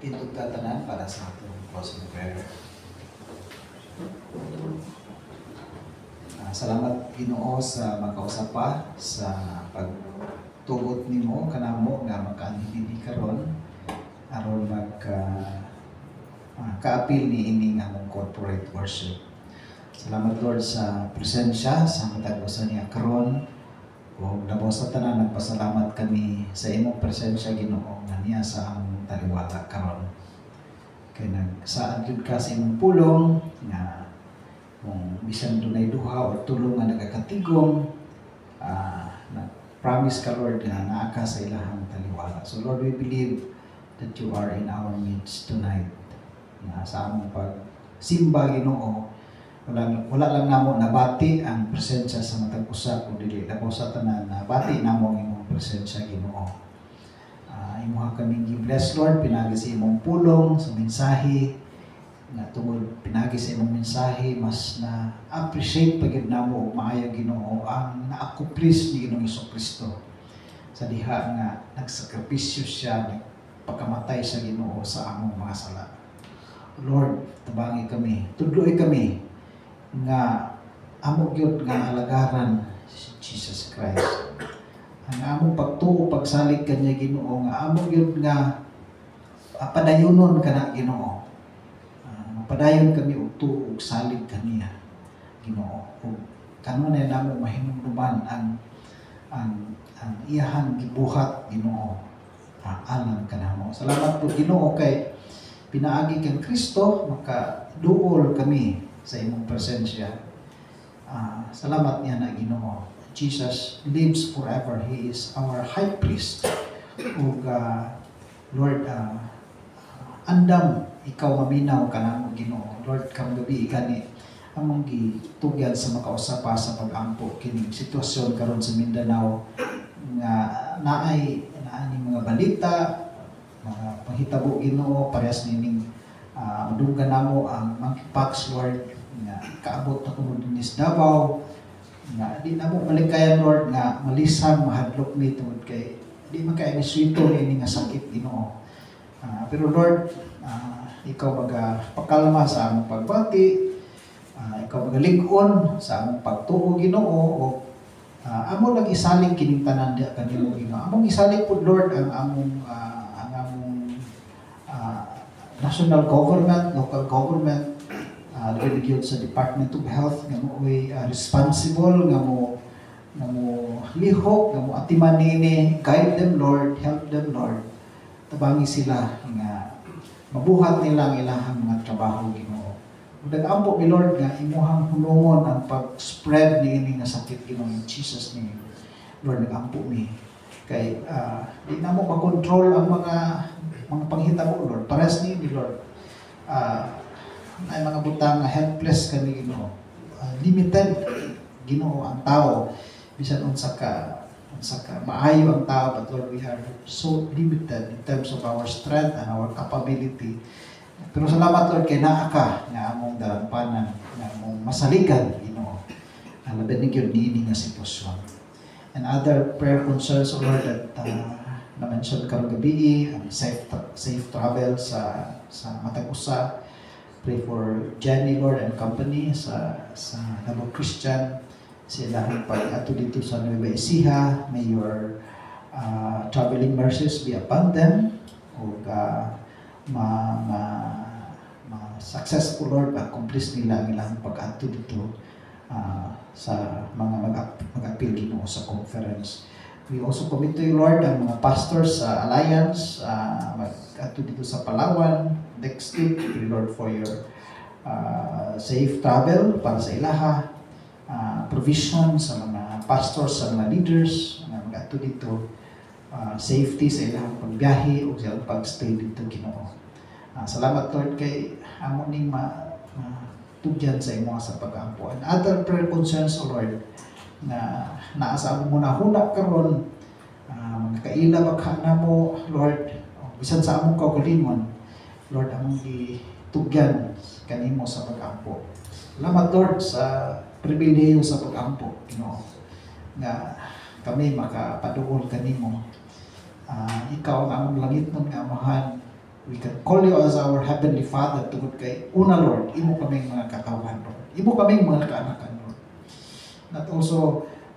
Itong tatanan para sa atong closing prayer. Salamat Ginoo sa makausapa sa pagtugot nimo kanamo nga makaanhili karon aron kaapil ni ining among corporate worship. Salamat Lord sa presensya sa matag usa niya karon ug labo sa tanan nagpasalamat kami sa imong presensya Ginoo nga niya sa among taliwala karon. Kay nagsaad gyud ka sa imong pulong nga kung bisan dunay duha o tulo nga nagakatigom, na-promise ka Lord na naa ka sa ilahang taliwala. So Lord, we believe that you are in our midst tonight. Na sa among pagsimba Ginoo, wala lang namo nabati ang presensya sa matag usa kundi dili labo sa tanan nabati namo ang imong presensya Ginoo. Imuha kami gi-bless Lord, pinagi sa imong pulong, sa mensahe, na tungod pinagi sa imong mensahe, mas na-appreciate pagid namo o maayo Ginoo ang na-accomplish ni Ginoong Jesucristo sa diha nga nagsakripisyo siya, nagpakamatay sa Ginoo sa among mga sala. Lord, tabangi kami, tudloy kami nga amo gyud nga alagaran si Jesus Christ. Ang among pagtuo pagsalig kanya Ginoo nga amo gyud nga padayunon kana Ginoo. Padayon kami og tuo ug salig kaniya Ginoo. Ug kanunay namo mahinumduman ang iyahan gibuhat Ginoo. alam ka na mo. Salamat po Ginoo kay pinaagi kang Kristo, makaduol kami sa imong presensya. Salamat niya na Ginoo. Jesus lives forever. He is our high priest. Ug Lord, andam ikaw maminaw ka na mo Ginoo. Lord, kang gabi gani among gitugyan sa makausapa sa pag-ampo kining sitwasyon karon sa Mindanao nga naay mga balita, mga panghitabo Ginoo parehas nining madunggan namo ang monkeypox Lord nga kaabot na kuno dinhi sa Davao nga di namo malikayan Lord nga malisam mahadlok ni tungod kay di man kay miswito ini nga sakit Ginoo. Pero Lord, ikaw magapakalma sa among pagbati, ikaw magalig-on sa among pagtuo Ginoo o amo lang isalig kining tanan diha kanimo Ginoo. Among isalig pud Lord ang among national government, local government, delegate sa Department of Health nga mo'y responsible nga mo lihok nga mo atiman nini, guide them Lord, help them Lord. Tabangi sila nga mabuhat nila ang ilahang mga trabaho Ginoo. Nag-ampo mi Lord nga imuhang hunungon ang pag-spread niini nga sakit Ginoo in Jesus name. Lord, nag-ampo mi kay di na mo makontrol ang mga panghitabo Lord. Pares ni Lord. Ay mga butang nga helpless kami Ginoo. Limited Ginoo ang tao. Bisan unsa ka maayo ang tao, but Lord, we are so limited in terms of our strength and our capability. Pero salamat Lord kay naa ka nga among dalampanan, nga among masaligan Ginoo. Labi ni gyud niini nga sitwasyon. And other prayer concerns Lord that na-mention karong gabi, safe travel sa Matag-Usa. Pray for Jenny Lord and company sa Davao Christian. Sila ang pag-ato dito sa Nueva Ecija. May your traveling mercies be upon them. O successful Lord, accomplish nila ang ilang pag-ato dito sa mga mag-appeal Ginoo sa conference. We also commit to you Lord ang mga pastors sa Alliance, mag-ato dito sa Palawan next week. Pray Lord for your safe travel para sa ilaha. Provision sa mga pastors, sa mga leaders na mag-ato dito, safety sa ilang pagbiyahe o sa ilang pag-stay dito Ginoo. Salamat Lord kay amo ning tugyan sa imo sa pag-ampo. And other prayer concerns O Lord na naasa mo muna huna karon, mga kaila bakha mo Lord, bisan sa among kaugalingon Lord, among itugyan kanimo sa pag-ampo. Salamat Lord sa pribilehiyo sa pag-ampo Ginoo nga kami makapaduol kanimo. Ikaw ang among langitnon nga Amahan. We can call you as our Heavenly Father tungod kay una Lord, imo kaming mga katawan Lord, imo kaming mga kaanakan Lord.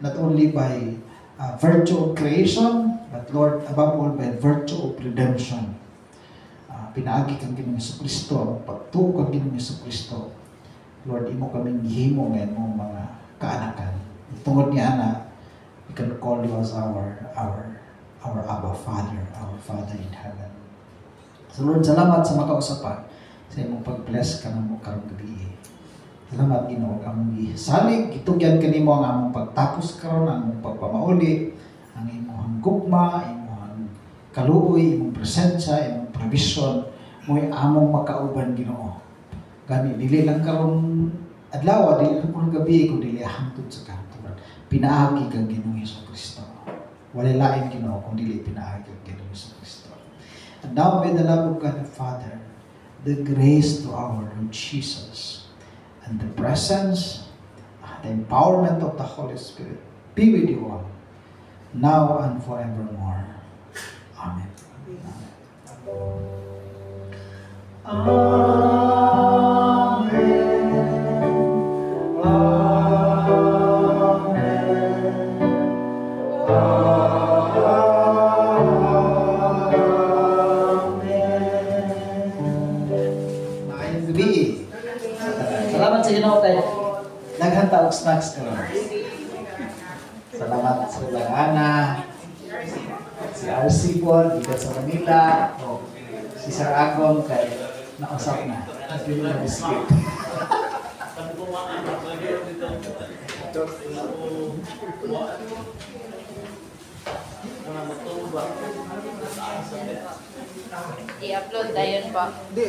Not only by virtue of creation, but Lord, above all by virtue of redemption. Pinaagi kang Ginoong Jesucristo, ang pagtuo kang Ginoong Jesucristo. Lord, imo kaming gihimo ngayon mong mga kaanakan. Tungod niya na, we can call you as our Abba Father, our Father in heaven. So Lord, salamat sa makausapa sa imong pag-bless ka na mo karong gabi. Salamat Ginoo, among gisalig, gitugyan kanimo ang among pagtapos karon, ang among pagpamauli, ang imong gugma, imong kaluoy, imong presensya, imong provision, mo'y among makauban Ginoo. Gani dili lang karon adlaw, dili lang karong gabi, kundi dili hangtod sa kahapon. Pinaagi kang Ginoong Jesucristo. Wala lain Ginoo kung dili pinaagi kang Ginoong Jesucristo. And now may the love of God the Father, the grace to our Lord Jesus, and the presence, the empowerment of the Holy Spirit be with you all, now and forevermore. Amen. Salamat sa Ginoo kay naghanta og snacks karon. Salamat sa ilang ana. Si RC po, dito sa Manila. O, si Sir Agong kay nakausap na. Pwede na biscuit. I-upload tayo pa. Hindi.